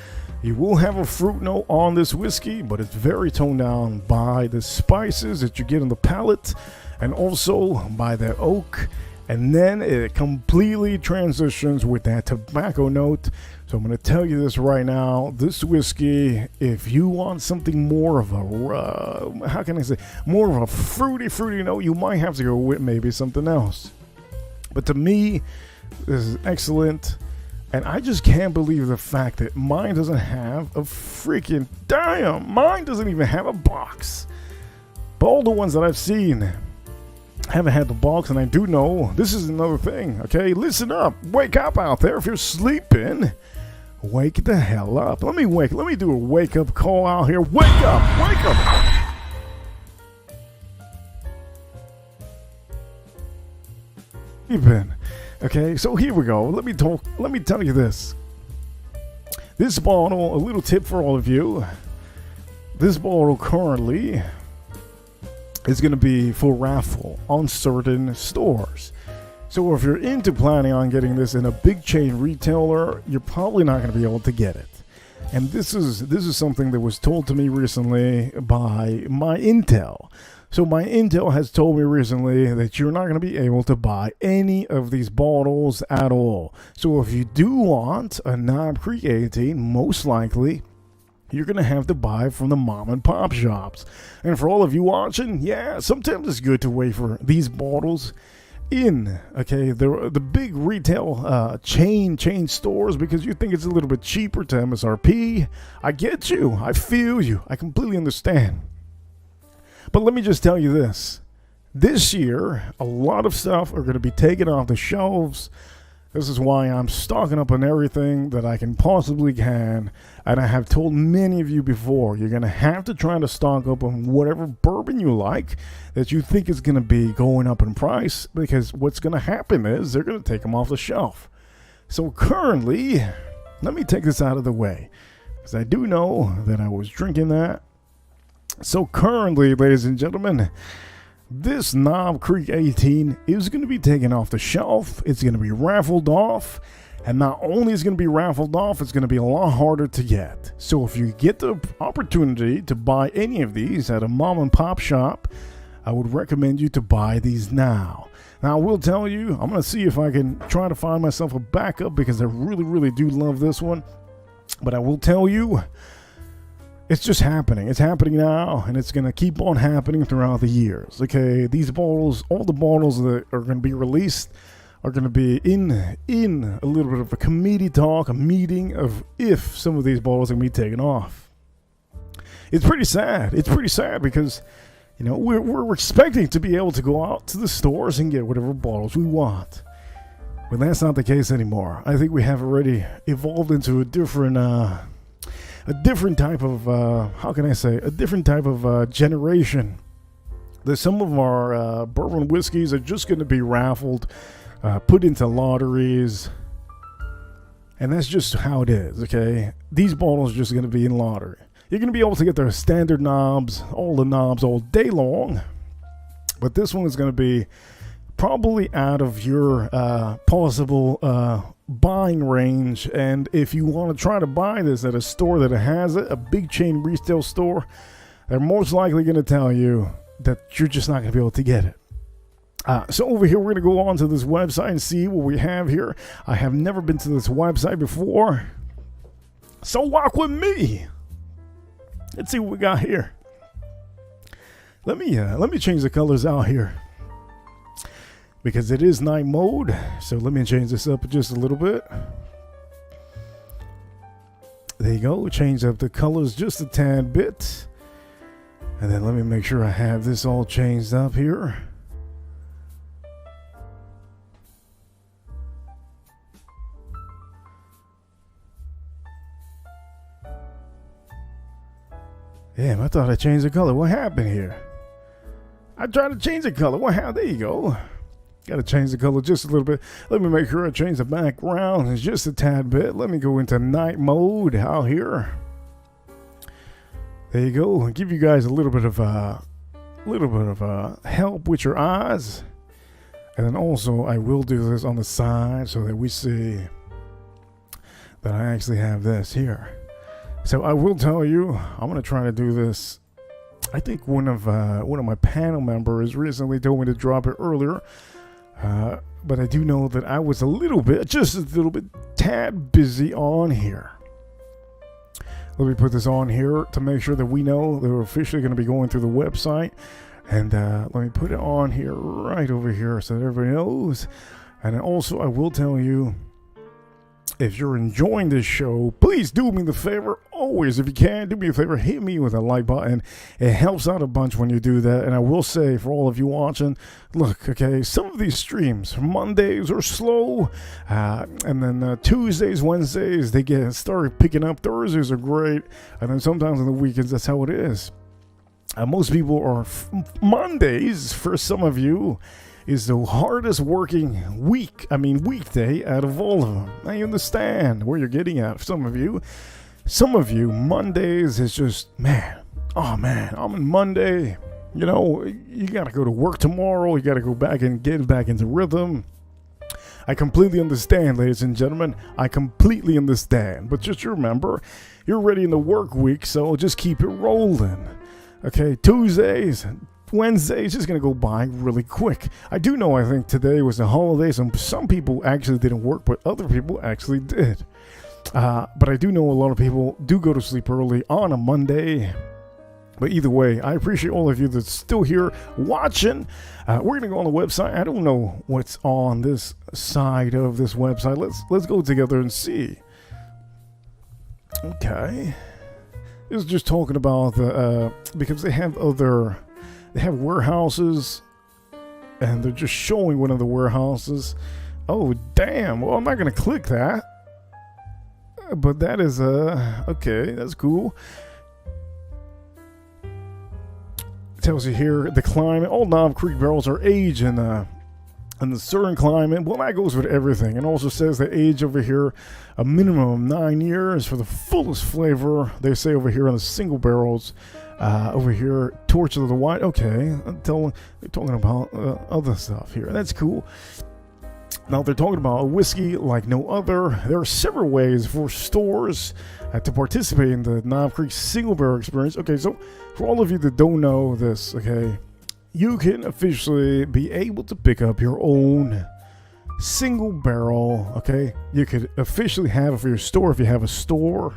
You will have a fruit note on this whiskey, but it's very toned down by the spices that you get in the palate and also by the oak. And then it completely transitions with that tobacco note. So I'm going to tell you this right now. This whiskey, if you want something more of a, how can I say, more of a fruity note, you might have to go with maybe something else. But to me, this is excellent. And I just can't believe the fact that mine doesn't have a freaking mine doesn't even have a box. But all the ones that I've seen haven't had the box, and I do know this is another thing. Okay, listen up, wake up out there. If you're sleeping, wake the hell up. Let me do a wake up call out here. Wake up. Sleeping. Okay, so here we go. Let me tell you this. This bottle, a little tip for all of you. This bottle currently is going to be for raffle on certain stores. So if you're into planning on getting this in a big chain retailer, you're probably not going to be able to get it. And this is something that was told to me recently by my intel. So my intel has told me recently that you're not going to be able to buy any of these bottles at all. So if you do want a Knob Creek 18, most likely you're going to have to buy from the mom and pop shops. And for all of you watching, yeah, sometimes it's good to wait for these bottles in, okay, the big retail chain stores because you think it's a little bit cheaper to MSRP. I get you. I feel you. I completely understand. But let me just tell you this. This year, a lot of stuff are going to be taken off the shelves. This is why I'm stocking up on everything that I can possibly can. And I have told many of you before, you're going to have to try to stock up on whatever bourbon you like that you think is going to be going up in price. Because what's going to happen is they're going to take them off the shelf. So currently, let me take this out of the way. Because I do know that I was drinking that. So currently, ladies and gentlemen, this Knob Creek 18 is going to be taken off the shelf. It's going to be raffled off. And not only is it going to be raffled off, it's going to be a lot harder to get. So if you get the opportunity to buy any of these at a mom and pop shop, I would recommend you to buy these now. Now, I will tell you, I'm going to see if I can try to find myself a backup because I really do love this one. But I will tell you, it's just happening. It's happening now, and it's going to keep on happening throughout the years. Okay, these bottles, all the bottles that are going to be released are going to be in a little bit of a committee talk, a meeting of if some of these bottles are going to be taken off. It's pretty sad. It's pretty sad because, you know, we're expecting to be able to go out to the stores and get whatever bottles we want. But that's not the case anymore. I think we have already evolved into a different type of, how can I say, a different type of generation. That some of our bourbon whiskeys are just going to be raffled, put into lotteries. And that's just how it is, okay? These bottles are just going to be in lottery. You're going to be able to get the standard knobs, all the knobs all day long. But this one is going to be probably out of your possible buying range. And if you want to try to buy this at a store that has it, a big chain retail store, they're most likely going to tell you that you're just not going to be able to get it. So over here, we're going to go on to this website and see what we have here. I have never been to this website before. So walk with me. Let's see what we got here. Let me change the colors out here because it is night mode. So let me change this up just a little bit. There you go. Change up the colors just a tad bit. And then let me make sure I have this all changed up here. Damn, I thought I changed the color. What happened here? I tried to change the color. What happened? There you go. Got to change the color just a little bit. Let me make sure I change the background just a tad bit. Let me go into night mode out here. There you go. Give you guys a little bit of help with your eyes. And then also I will do this on the side so that we see that I actually have this here. So I will tell you, I'm gonna try to do this. I think one of my panel members recently told me to drop it earlier, but I do know that I was just a little bit tad busy on here. Let me put this on here to make sure that we know that we're officially going to be going through the website, and let me put it on here right over here so that everybody knows. And then also I will tell you, if you're enjoying this show, please do me the favor. Always, if you can, do me a favor, hit me with a like button. It helps out a bunch when you do that. And I will say, for all of you watching, look, okay, some of these streams, Mondays are slow. And then Tuesdays, Wednesdays, they get started picking up. Thursdays are great. And then sometimes on the weekends, that's how it is. Most people are Mondays, for some of you, is the hardest working weekday out of all of them. I understand where you're getting at. Some of you, Mondays is just, man, I'm on Monday. You know, you got to go to work tomorrow. You got to go back and get back into rhythm. I completely understand, ladies and gentlemen. I completely understand. But just remember, you're already in the work week, so just keep it rolling. Okay, Tuesdays, Wednesday's just going to go by really quick. I do know, I think today was a holiday, so some people actually didn't work, but other people actually did. But I do know a lot of people do go to sleep early on a Monday. But either way, I appreciate all of you that's still here watching. We're going to go on the website. I don't know what's on this side of this website. Let's go together and see. Okay. This is just talking about the, because they have warehouses, and they're just showing one of the warehouses. Oh, damn. Well, I'm not going to click that. But that is, okay, that's cool. It tells you here the climate. All Knob Creek barrels are aged in the certain climate. Well, that goes with everything. And also says the age over here, a minimum of 9 years for the fullest flavor. They say over here on the single barrels. Over here, Torch of the White. Okay, they're talking about other stuff here. That's cool. Now they're talking about a whiskey like no other. There are several ways for stores to participate in the Knob Creek single barrel experience. Okay, so for all of you that don't know this, okay, you can officially be able to pick up your own single barrel. Okay, you could officially have it for your store if you have a store.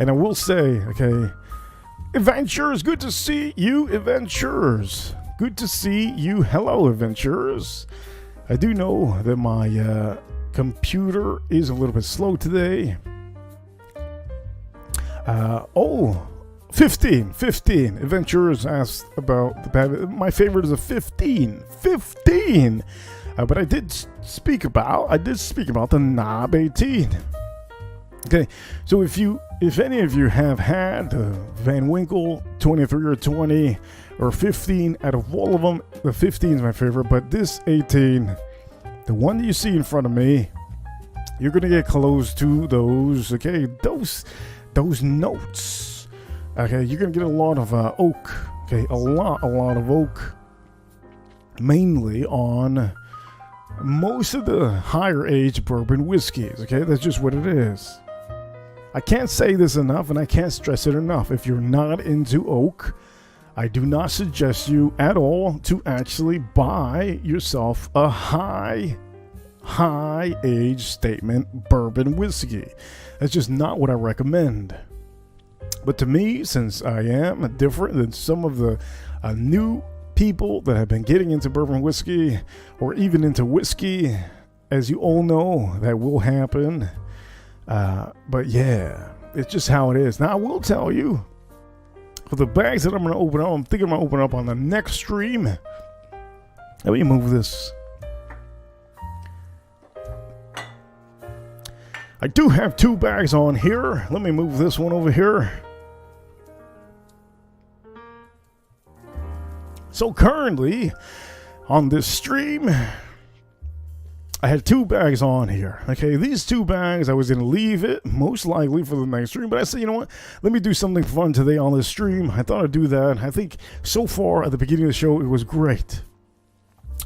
And I will say, okay, adventurers, good to see you, adventurers. Good to see you. Hello, adventurers. I do know that my computer is a little bit slow today. 15 adventurers asked about the bad. My favorite is a 15. But I did speak about the knob 18. Okay, so if any of you have had the Van Winkle 23 or 20 or 15, out of all of them, the 15 is my favorite. But this 18, the one that you see in front of me, you're gonna get close to those. Okay, those notes. Okay, you're gonna get a lot of oak. Okay, a lot of oak, mainly on most of the higher age bourbon whiskeys. Okay, that's just what it is. I can't say this enough, and I can't stress it enough. If you're not into oak, I do not suggest you at all to actually buy yourself a high age statement bourbon whiskey. That's just not what I recommend. But to me, since I am different than some of the new people that have been getting into bourbon whiskey or even into whiskey, as you all know, that will happen. But yeah, it's just how it is. Now, I will tell you, for the bags that I'm going to open up, I'm thinking I'm going to open up on the next stream. Let me move this. I do have 2 bags on here. Let me move this one over here. So currently, on this stream, I had 2 bags on here. Okay, these 2 bags, I was going to leave it, most likely, for the next stream. But I said, you know what? Let me do something fun today on this stream. I thought I'd do that. I think so far at the beginning of the show, it was great.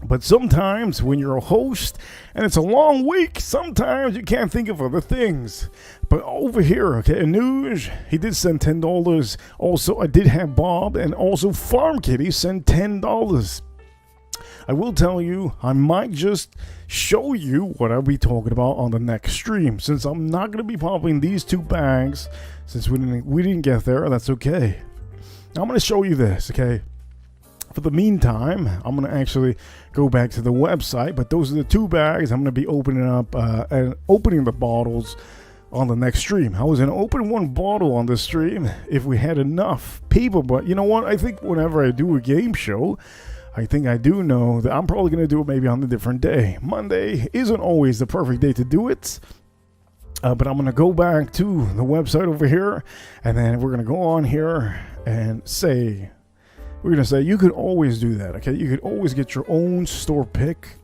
But sometimes when you're a host and it's a long week, sometimes you can't think of other things. But over here, okay, Anuj, he did send $10. Also, I did have Bob and also Farm Kitty send $10. I will tell you, I might just show you what I'll be talking about on the next stream. Since I'm not going to be popping these 2 bags, since we didn't get there, that's okay. Now, I'm going to show you this, okay? For the meantime, I'm going to actually go back to the website, but those are the 2 bags I'm going to be opening up and opening the bottles on the next stream. I was going to open 1 bottle on the stream if we had enough people, but you know what? I think whenever I do a game show, I think I do know that I'm probably going to do it maybe on a different day. Monday isn't always the perfect day to do it, but I'm going to go back to the website over here, and then we're going to go on here and say... We're going to say you could always do that, okay? You could always get your own store pick.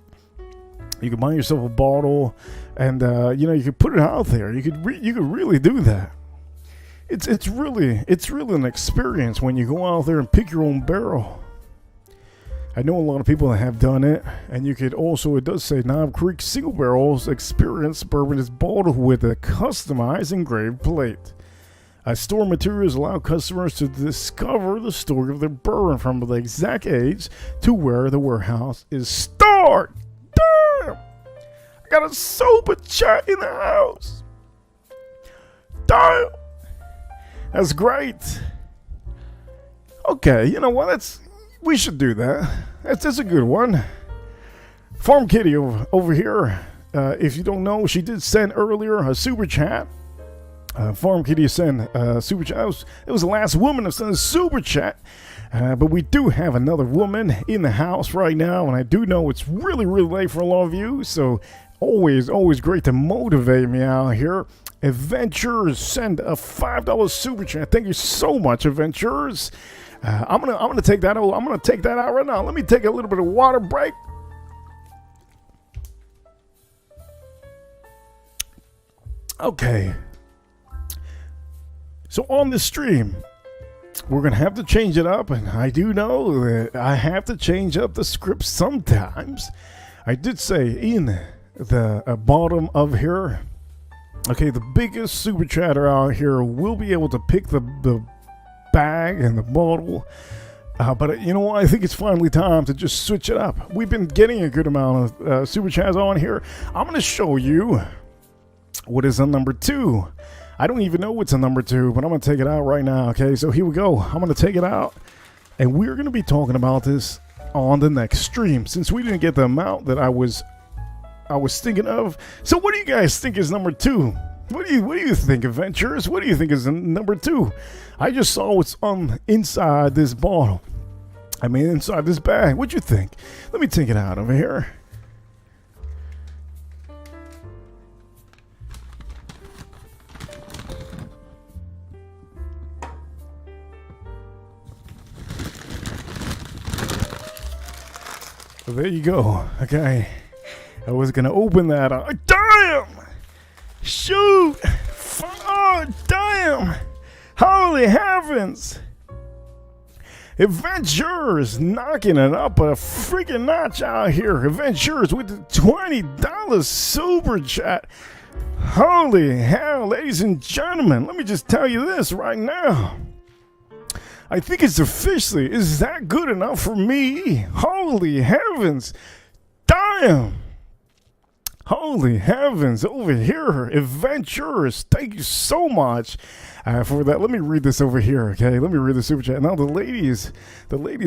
You could buy yourself a bottle, and you could put it out there. You could really do that. It's really an experience when you go out there and pick your own barrel. I know a lot of people that have done it, and you could also, it does say Knob Creek Single Barrels Experience Bourbon is bottled with a customized engraved plate. Store materials allow customers to discover the story of their bourbon from the exact age to where the warehouse is stored. Damn! I got a super chat in the house. Damn! That's great. Okay, you know what? We should do that. That's a good one. Farm Kitty over here. If you don't know, she did send earlier a super chat. Farm Kitty sent super chat. It was the last woman to send a super chat. But we do have another woman in the house right now, and I do know it's really late for a lot of you. So always great to motivate me out here. Adventurers send a $5 super chat. Thank you so much, Adventurers. I'm gonna take that out. I'm gonna take that out right now. Let me take a little bit of water break. Okay. So on this stream, we're going to have to change it up, and I do know that I have to change up the script sometimes. I did say in the bottom of here, okay, the biggest super chatter out here will be able to pick the bag and the bottle. But you know what? I think it's finally time to just switch it up. We've been getting a good amount of super chats on here. I'm going to show you what is on number 2. I don't even know what's a number 2, but I'm going to take it out right now, okay? So here we go. I'm going to take it out, and we're going to be talking about this on the next stream, since we didn't get the amount that I was thinking of. So what do you guys think is number 2? What do you think, adventurers? What do you think is number 2? I just saw what's on inside this bottle. I mean, inside this bag. What'd you think? Let me take it out over here. So there you go. Okay. I was gonna open that up. Damn! Shoot! Oh, damn! Holy heavens! Adventurers knocking it up a freaking notch out here. Adventurers with the $20 super chat. Holy hell, ladies and gentlemen, let me just tell you this right now. I think it's officially, is that good enough for me? Holy heavens. Damn. Holy heavens, over here, adventurers, thank you so much for that. Let me read this over here, okay? Let me read the super chat. Now the ladies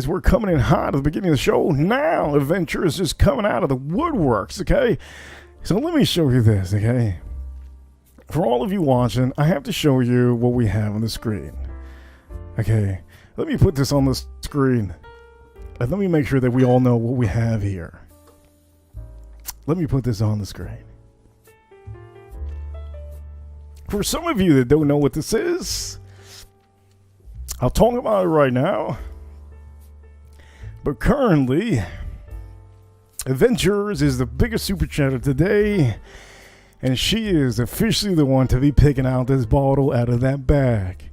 were coming in hot at the beginning of the show. Now adventurers just coming out of the woodworks, okay? So let me show you this, okay? For all of you watching, I have to show you what we have on the screen. Okay, let me put this on the screen. And let me make sure that we all know what we have here. Let me put this on the screen. For some of you that don't know what this is, I'll talk about it right now. But currently, Adventurers is the biggest super chatter today, and she is officially the one to be picking out this bottle out of that bag.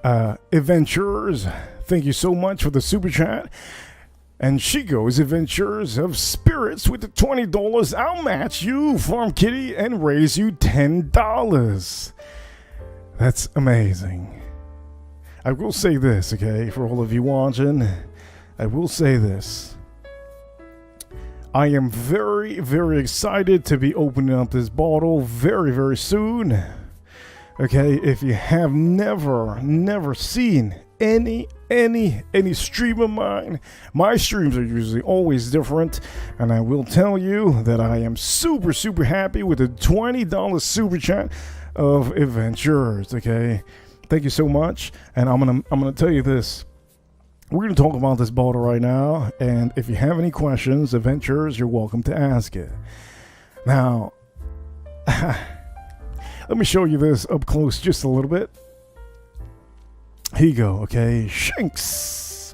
Adventurers, thank you so much for the super chat. And she goes, Adventures of Spirits with the $20. I'll match you, Farm Kitty, and raise you $10. That's amazing. I will say this, okay, for all of you watching, I will say this. I am very, very excited to be opening up this bottle very, very soon. Okay, if you have never seen any stream of mine, my streams are usually always different, and I will tell you that I am super happy with the $20 super chat of Adventurers. Okay, thank you so much. And I'm gonna tell you this. We're gonna talk about this bottle right now, and if you have any questions, Adventurers, you're welcome to ask it. Now, let me show you this up close just a little bit. Here you go, okay, Shanks.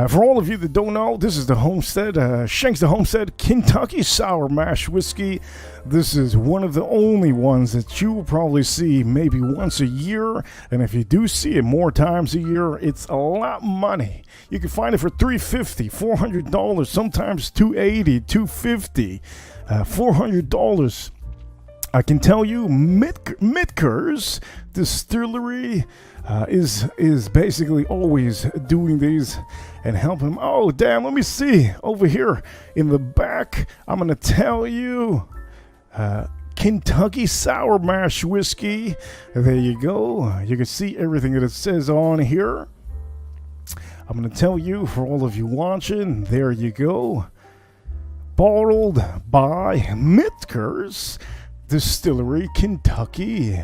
For all of you that don't know, this is the Homestead, Shanks the Homestead Kentucky Sour Mash Whiskey. This is one of the only ones that you will probably see maybe once a year, and if you do see it more times a year, it's a lot of money. You can find it for $350, $400, sometimes $280, $250, $400. I can tell you, Mitker's Distillery is basically always doing these and helping them. Oh, damn, let me see. Over here in the back, I'm going to tell you, Kentucky Sour Mash Whiskey. There you go. You can see everything that it says on here. I'm going to tell you, for all of you watching, there you go. Bottled by Mitker's Distillery, Kentucky.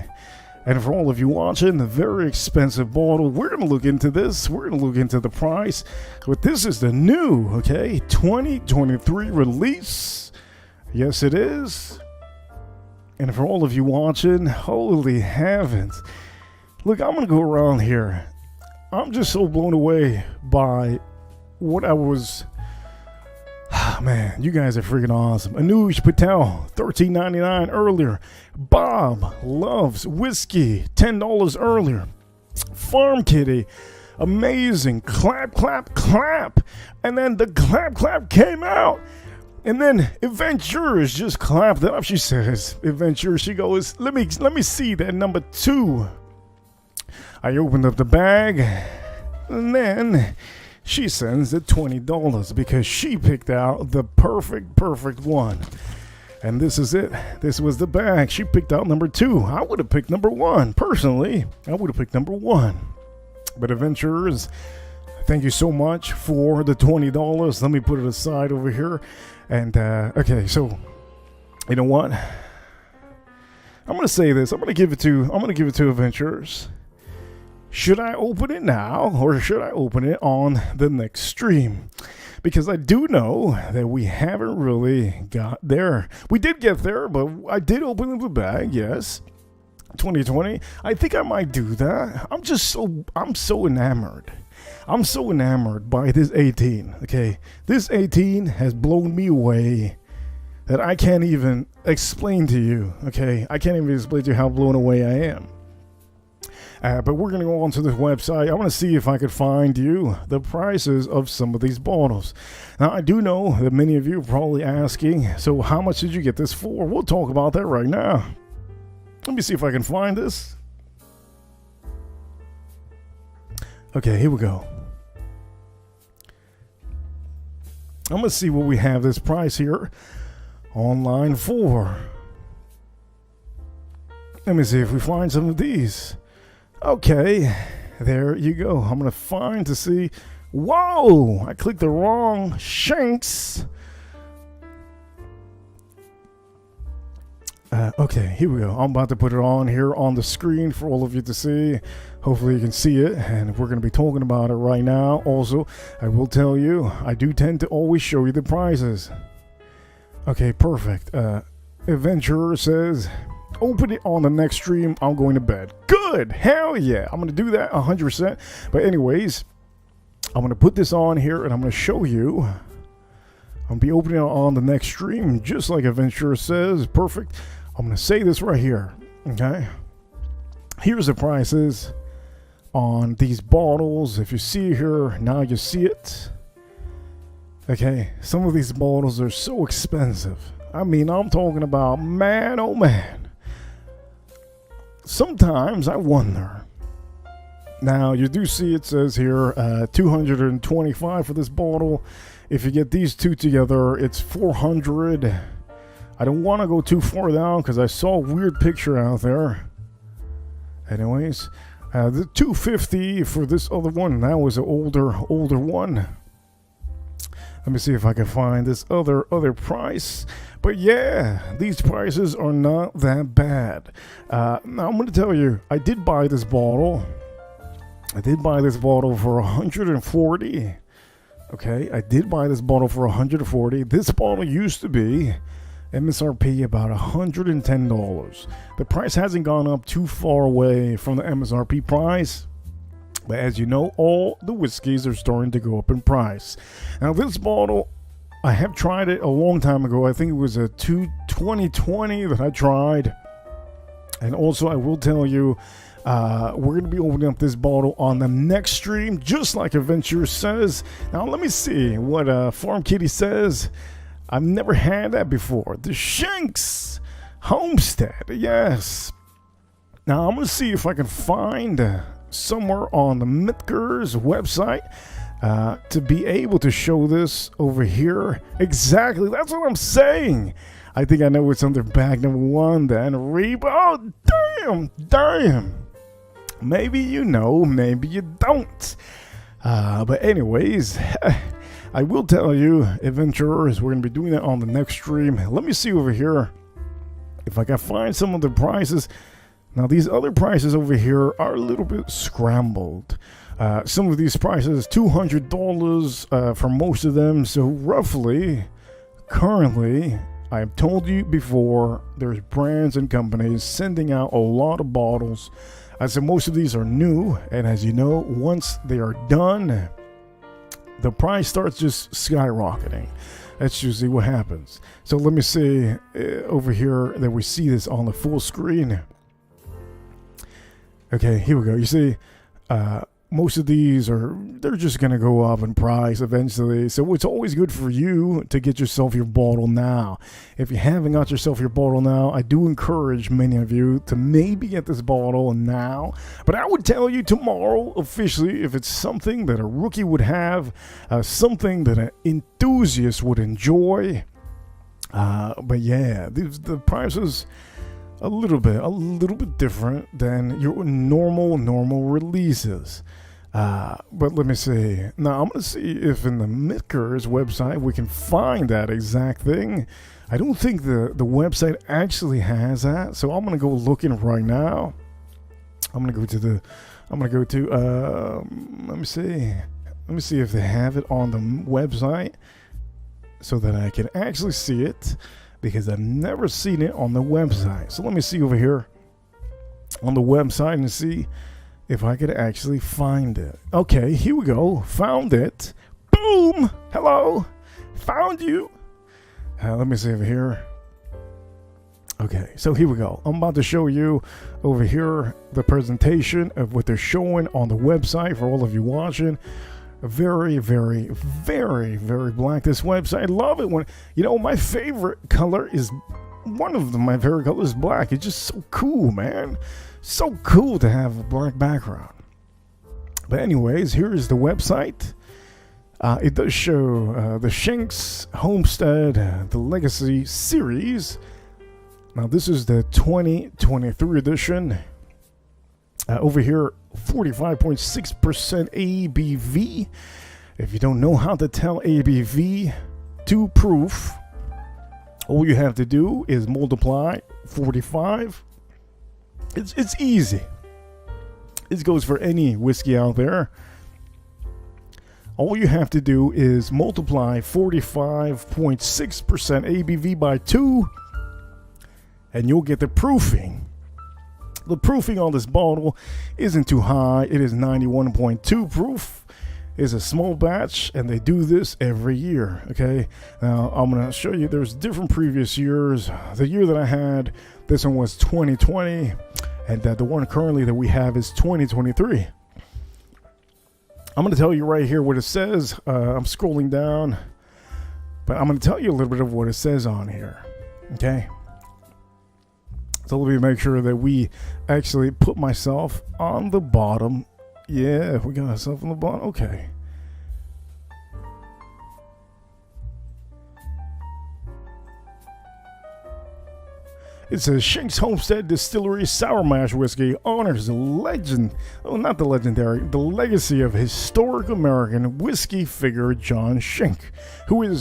And for all of you watching, the very expensive bottle, we're going to look into this. We're going to look into the price. But this is the new, okay, 2023 release. Yes, it is. And for all of you watching, holy heavens. Look, I'm going to go around here. I'm just so blown away by what I was... Man, you guys are freaking awesome. Anuj Patel, $13.99 earlier. Bob Loves Whiskey, $10 earlier. Farm Kitty, amazing. Clap, clap, clap. And then the clap, clap came out. And then Adventurers just clapped it up. She says, Adventurers, she goes, let me see that number 2. I opened up the bag. And then... she sends the $20 because she picked out the perfect one. And this is it. This was the bag. She picked out number 2. I would have picked number 1. Personally, I would have picked number 1. But Adventurers, thank you so much for the $20. Let me put it aside over here. And okay, so you know what? I'm gonna say this. I'm gonna give it to Adventurers. Should I open it now or should I open it on the next stream? Because I do know that we haven't really got there. We did get there, but I did open the bag, yes. 2020. I think I might do that. I'm so enamored. I'm so enamored by this 18. Okay, this 18 has blown me away that I can't even explain to you. Okay, I can't even explain to you how blown away I am. But we're going to go onto this website. I want to see if I could find you the prices of some of these bottles. Now, I do know that many of you are probably asking, so how much did you get this for? We'll talk about that right now. Let me see if I can find this. Okay, here we go. I'm going to see what we have this price here online for. Let me see if we find some of these. Okay, there you go. I'm going to find to see. Whoa, I clicked the wrong shanks. Okay, here we go. I'm about to put it on here on the screen for all of you to see. Hopefully you can see it, and we're going to be talking about it right now. Also, I will tell you, I do tend to always show you the prices. Okay, perfect. Adventurer says, open it on the next stream. I'm going to bed. Good. Hell yeah. I'm going to do that 100%. But anyways, I'm going to put this on here and I'm going to show you. I'm going to be opening it on the next stream, just like Adventurer says. Perfect. I'm going to say this right here. Okay. Here's the prices on these bottles. If you see here, now you see it. Okay. Some of these bottles are so expensive. I mean, I'm talking about, man, oh man. Sometimes I wonder. Now, you do see it says here $225 for this bottle. If you get these two together, it's $400. I don't want to go too far down because I saw a weird picture out there. Anyways, the $250 for this other one. That was an older one. Let me see if I can find this other price. But yeah, these prices are not that bad. Now I'm going to tell you, I did buy this bottle. I did buy this bottle for $140. Okay, I did buy this bottle for $140. This bottle used to be MSRP about $110. The price hasn't gone up too far away from the MSRP price. But as you know, all the whiskeys are starting to go up in price. Now this bottle, I have tried it a long time ago. I think it was a 2020 that I tried. And also I will tell you, we're going to be opening up this bottle on the next stream, just like Adventure says. Now let me see what Farm Kitty says. I've never had that before. The Shanks Homestead, yes. Now I'm going to see if I can find somewhere on the Mitker's website to be able to show this over here. Exactly, that's what I'm saying. I think I know what's under bag number 1 then. Oh, damn. Maybe you know, maybe you don't. But anyways, I will tell you, Adventurers, we're going to be doing that on the next stream. Let me see over here if I can find some of the prices. Now, these other prices over here are a little bit scrambled. Some of these prices, $200 for most of them. So roughly, currently, I have told you before, there's brands and companies sending out a lot of bottles. So most of these are new. And as you know, once they are done, the price starts just skyrocketing. That's usually what happens. So let me see over here that we see this on the full screen. Okay, here we go. You see, most of these they're just going to go up in price eventually. So it's always good for you to get yourself your bottle now. If you haven't got yourself your bottle now, I do encourage many of you to maybe get this bottle now. But I would tell you tomorrow, officially, if it's something that a rookie would have, something that an enthusiast would enjoy. But yeah, the prices a little bit different than your normal releases. But let me see. Now I'm gonna see if in the Mitkers website we can find that exact thing. I don't think the website actually has that, so I'm gonna go looking right now. I'm gonna go to let me see. Let me see if they have it on the website so that I can actually see it, because I've never seen it on the website. So let me see over here on the website and see if I could actually find it. Okay, here we go. Found it. Boom! Hello! Found you! Let me see over here. Okay, so here we go. I'm about to show you over here the presentation of what they're showing on the website for all of you watching. Very, very, very, very black, this website. I love it when, you know, my favorite color is, one of my favorite colors is black. It's just so cool, man. So cool to have a black background. But anyways, here is the website. It does show the Shanks Homestead, the Legacy series. Now this is the 2023 edition. Over here, 45.6% ABV. If you don't know how to tell ABV to proof, all you have to do is multiply 45. It's easy. This goes for any whiskey out there. All you have to do is multiply 45.6% ABV by 2, and you'll get the proofing. The proofing on this bottle isn't too high. It is 91.2 proof. It's a small batch, and they do this every year. Okay, now I'm gonna show you. There's different previous years. The year that I had, this one was 2020, and the one currently that we have is 2023. I'm gonna tell you right here what it says. I'm scrolling down, but I'm gonna tell you a little bit of what it says on here. Okay. So let me make sure that we actually put myself on the bottom. Yeah, we got ourselves on the bottom. Okay. It says Shanks Homestead Distillery Sour Mash Whiskey honors the legend, oh, not the legendary, the legacy of historic American whiskey figure John Shank, who in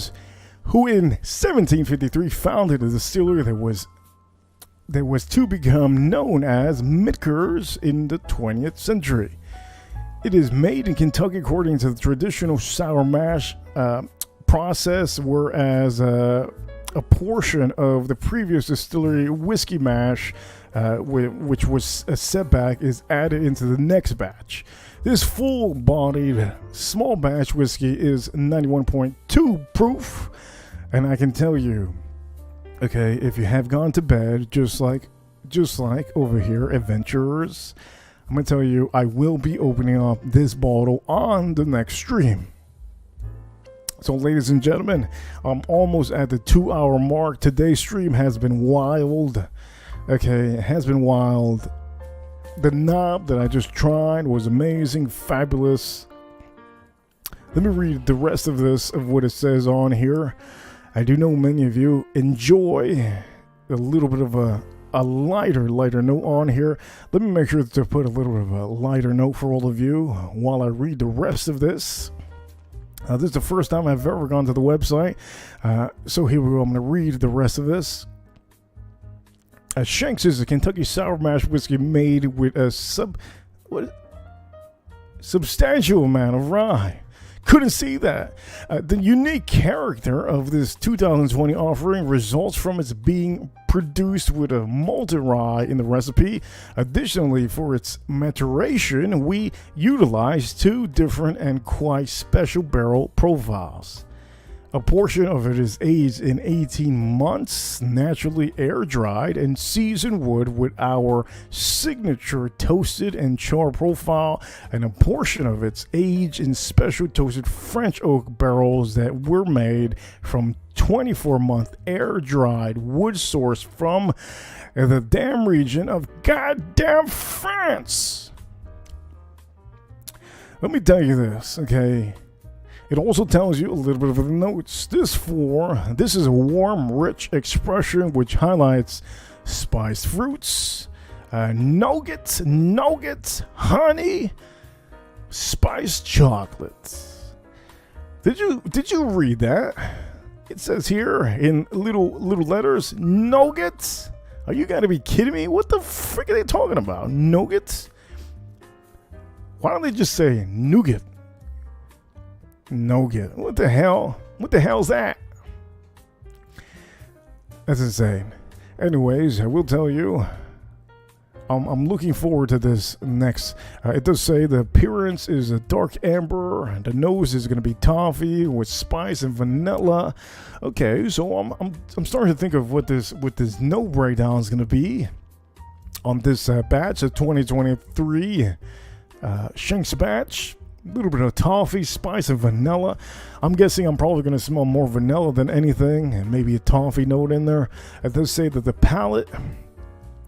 1753 founded a distillery that was to become known as Mitkers in the 20th century. It is made in Kentucky according to the traditional sour mash process, whereas a portion of the previous distillery whiskey mash, which was a setback, is added into the next batch. This full-bodied small batch whiskey is 91.2 proof, and I can tell you, okay, if you have gone to bed, just like over here, adventurers, I'm gonna tell you, I will be opening up this bottle on the next stream. So, ladies and gentlemen, I'm almost at the 2-hour mark. Today's stream has been wild. Okay, it has been wild. The knob that I just tried was amazing, fabulous. Let me read the rest of what it says on here. I do know many of you enjoy a little bit of a lighter note on here. Let me make sure to put a little bit of a lighter note for all of you while I read the rest of this. This is the first time I've ever gone to the website. So here we go. I'm going to read the rest of this. Shanks is a Kentucky sour mash whiskey made with a substantial amount of rye. Couldn't see that. The unique character of this 2020 offering results from its being produced with a malted rye in the recipe. Additionally, for its maturation, we utilized 2 different and quite special barrel profiles. A portion of it is aged in 18 months, naturally air-dried and seasoned wood with our signature toasted and char profile, and a portion of it's aged in special toasted French oak barrels that were made from 24-month air-dried wood sourced from the damn region of goddamn France. Let me tell you this, okay? It also tells you a little bit of the notes. This is a warm, rich expression which highlights spiced fruits, nougat, honey, spiced chocolates. Did you read that? It says here in little letters, nuggets. Are you gotta be kidding me? What the frick are they talking about? Nuggets? Why don't they just say nougat? Nougat. What the hell? What the hell's that? That's insane. Anyways, I will tell you, I'm looking forward to this next. It does say the appearance is a dark amber, and the nose is going to be toffee with spice and vanilla. Okay, so I'm starting to think of what this note breakdown is going to be on this batch of 2023 Shanks batch. A little bit of toffee, spice, and vanilla. I'm guessing I'm probably going to smell more vanilla than anything, and maybe a toffee note in there. It does say that the palate,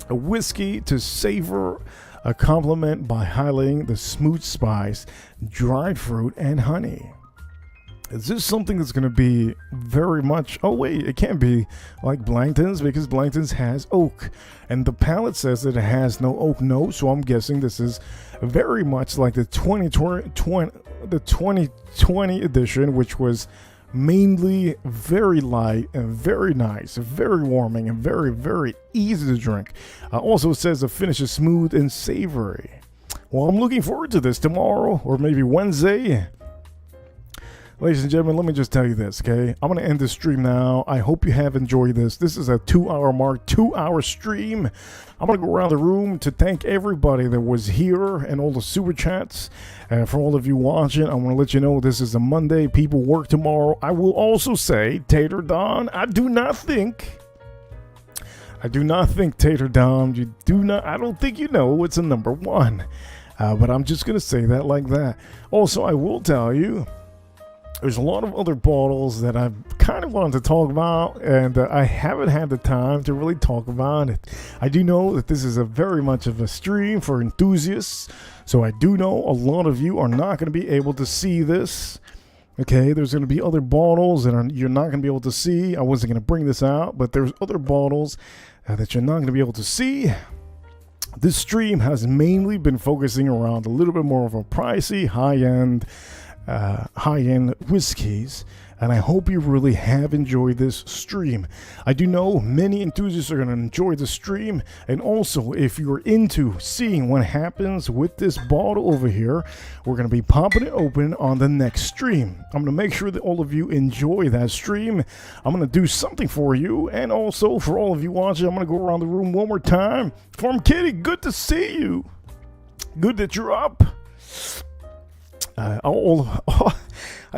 a whiskey to savor a compliment by highlighting the smooth spice, dried fruit, and honey. Is this something that's going to be very much... Oh, wait, it can't be like Blankton's because Blankton's has oak. And the palate says that it has no oak note, so I'm guessing this is very much like the 2020 edition, which was mainly very light and very nice, very warming, and very, very easy to drink. Also, it says the finish is smooth and savory. Well, I'm looking forward to this tomorrow or maybe Wednesday. Ladies and gentlemen, let me just tell you this, okay? I'm going to end the stream now. I hope you have enjoyed this. This is a 2-hour mark, 2-hour stream. I'm going to go around the room to thank everybody that was here and all the super chats. And for all of you watching, I want to let you know this is a Monday. People work tomorrow. I will also say, Tater Don, I do not think, Tater Don, I don't think you know it's a number one. But I'm just going to say that like that. Also, I will tell you, there's a lot of other bottles that I've kind of wanted to talk about, and I haven't had the time to really talk about it. I do know that this is a very much of a stream for enthusiasts, so I do know a lot of you are not going to be able to see this. Okay, there's going to be other bottles that you're not going to be able to see. I wasn't going to bring this out, but there's other bottles that you're not going to be able to see. This stream has mainly been focusing around a little bit more of a pricey, high-end whiskeys, and I hope you really have enjoyed this stream. I do know many enthusiasts are going to enjoy the stream, and also if you're into seeing what happens with this bottle over here, we're going to be popping it open on the next stream. I'm going to make sure that all of you enjoy that stream. I'm going to do something for you, and also for all of you watching, I'm going to go around the room one more time. Farm Kitty, good to see you. Good that you're up. I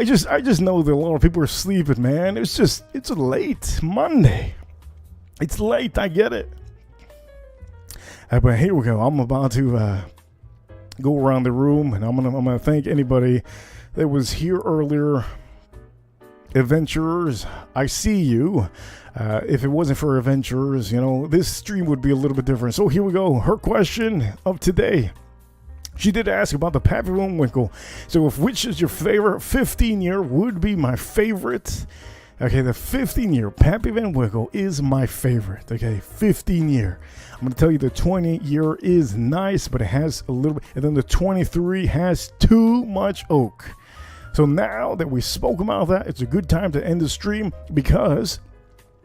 just know that a lot of people are sleeping, man. It's late Monday. It's late, I get it. But here we go. I'm about to go around the room, and I'm gonna thank anybody that was here earlier. Adventurers, I see you. If it wasn't for adventurers, this stream would be a little bit different. So here we go. Her question of today. She did ask about the Pappy Van Winkle. So which is your favorite? 15-year would be my favorite. Okay, the 15-year Pappy Van Winkle is my favorite. Okay, 15-year. I'm going to tell you the 20-year is nice, but it has a little bit. And then the 23 has too much oak. So now that we spoke about that, it's a good time to end the stream because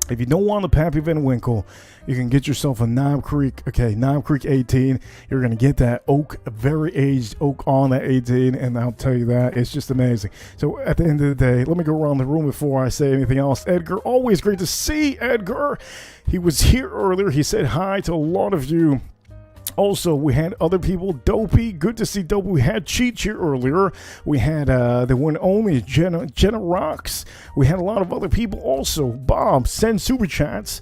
if you don't want the Pappy Van Winkle, you can get yourself a Knob Creek. Okay, Knob Creek 18. You're going to get that oak, very aged oak on that 18, and I'll tell you that. It's just amazing. So at the end of the day, let me go around the room before I say anything else. Edgar, always great to see Edgar. He was here earlier. He said hi to a lot of you. Also, we had other people. Dopey, good to see Dopey. We had Cheech here earlier. We had the one and only Jenna Rocks. We had a lot of other people also. Bob, send super chats.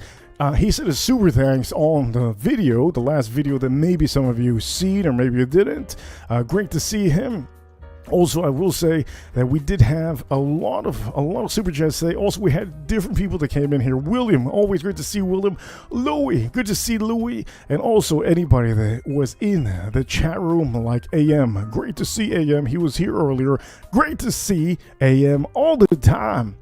He said a super thanks on the video, the last video that maybe some of you seen or maybe you didn't. Great to see him. Also, I will say that we did have a lot of super chats today. Also, we had different people that came in here. William, always great to see William. Louie, good to see Louie. And also anybody that was in the chat room like AM. Great to see AM. He was here earlier. Great to see AM all the time.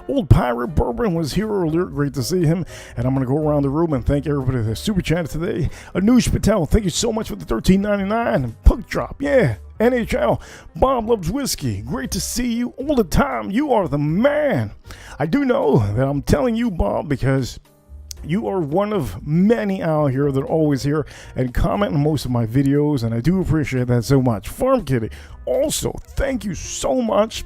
Old Pirate Bourbon was here earlier. Great to see him. And I'm going to go around the room and thank everybody that super chatted today. Anush Patel, thank you so much for the $13.99. Puck Drop, yeah. NHL, Bob Loves Whiskey, great to see you all the time. You are the man. I do know that I'm telling you, Bob, because you are one of many out here that are always here and comment on most of my videos, and I do appreciate that so much. Farm Kitty, also, thank you so much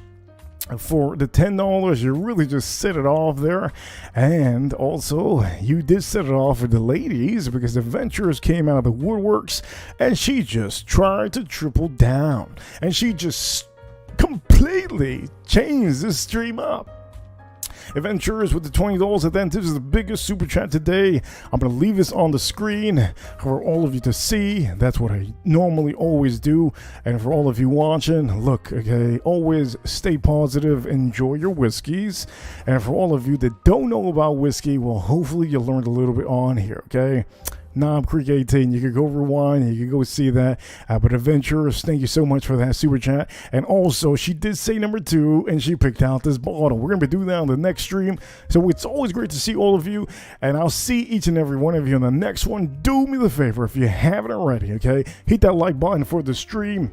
for the $10. You really just set it off there. And also, you did set it off for the ladies because Adventures came out of the woodworks and she just tried to triple down. And she just completely changed this stream up. Adventures with the $20, and then this is the biggest super chat today. I'm going to leave this on the screen for all of you to see. That's what I normally always do. And for all of you watching, look, okay, always stay positive, enjoy your whiskeys. And for all of you that don't know about whiskey, well, hopefully you learned a little bit on here, okay? Knob Creek 18, you could go rewind, you could go see that. But Adventurers, thank you so much for that super chat. And also, she did say number 2, and she picked out this bottle. We're going to be doing that on the next stream. So it's always great to see all of you, and I'll see each and every one of you on the next one. Do me the favor, if you haven't already, okay? Hit that like button for the stream.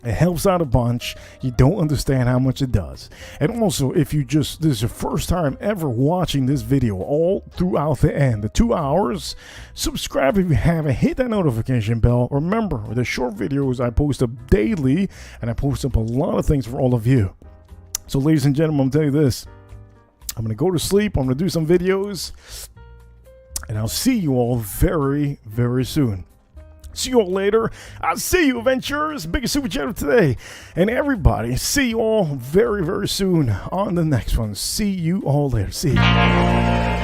It helps out a bunch. You don't understand how much it does. And also, if you just, this is your first time ever watching this video all throughout the end, the 2 hours, subscribe if you haven't, hit that notification bell. Remember, the short videos I post up daily, and I post up a lot of things for all of you. So ladies and gentlemen, I'm telling you this, I'm going to go to sleep, I'm going to do some videos, and I'll see you all very, very soon. See you all later. I'll see you, Adventurers. Biggest super chat of today. And everybody, see you all very, very soon on the next one. See you all later. See you.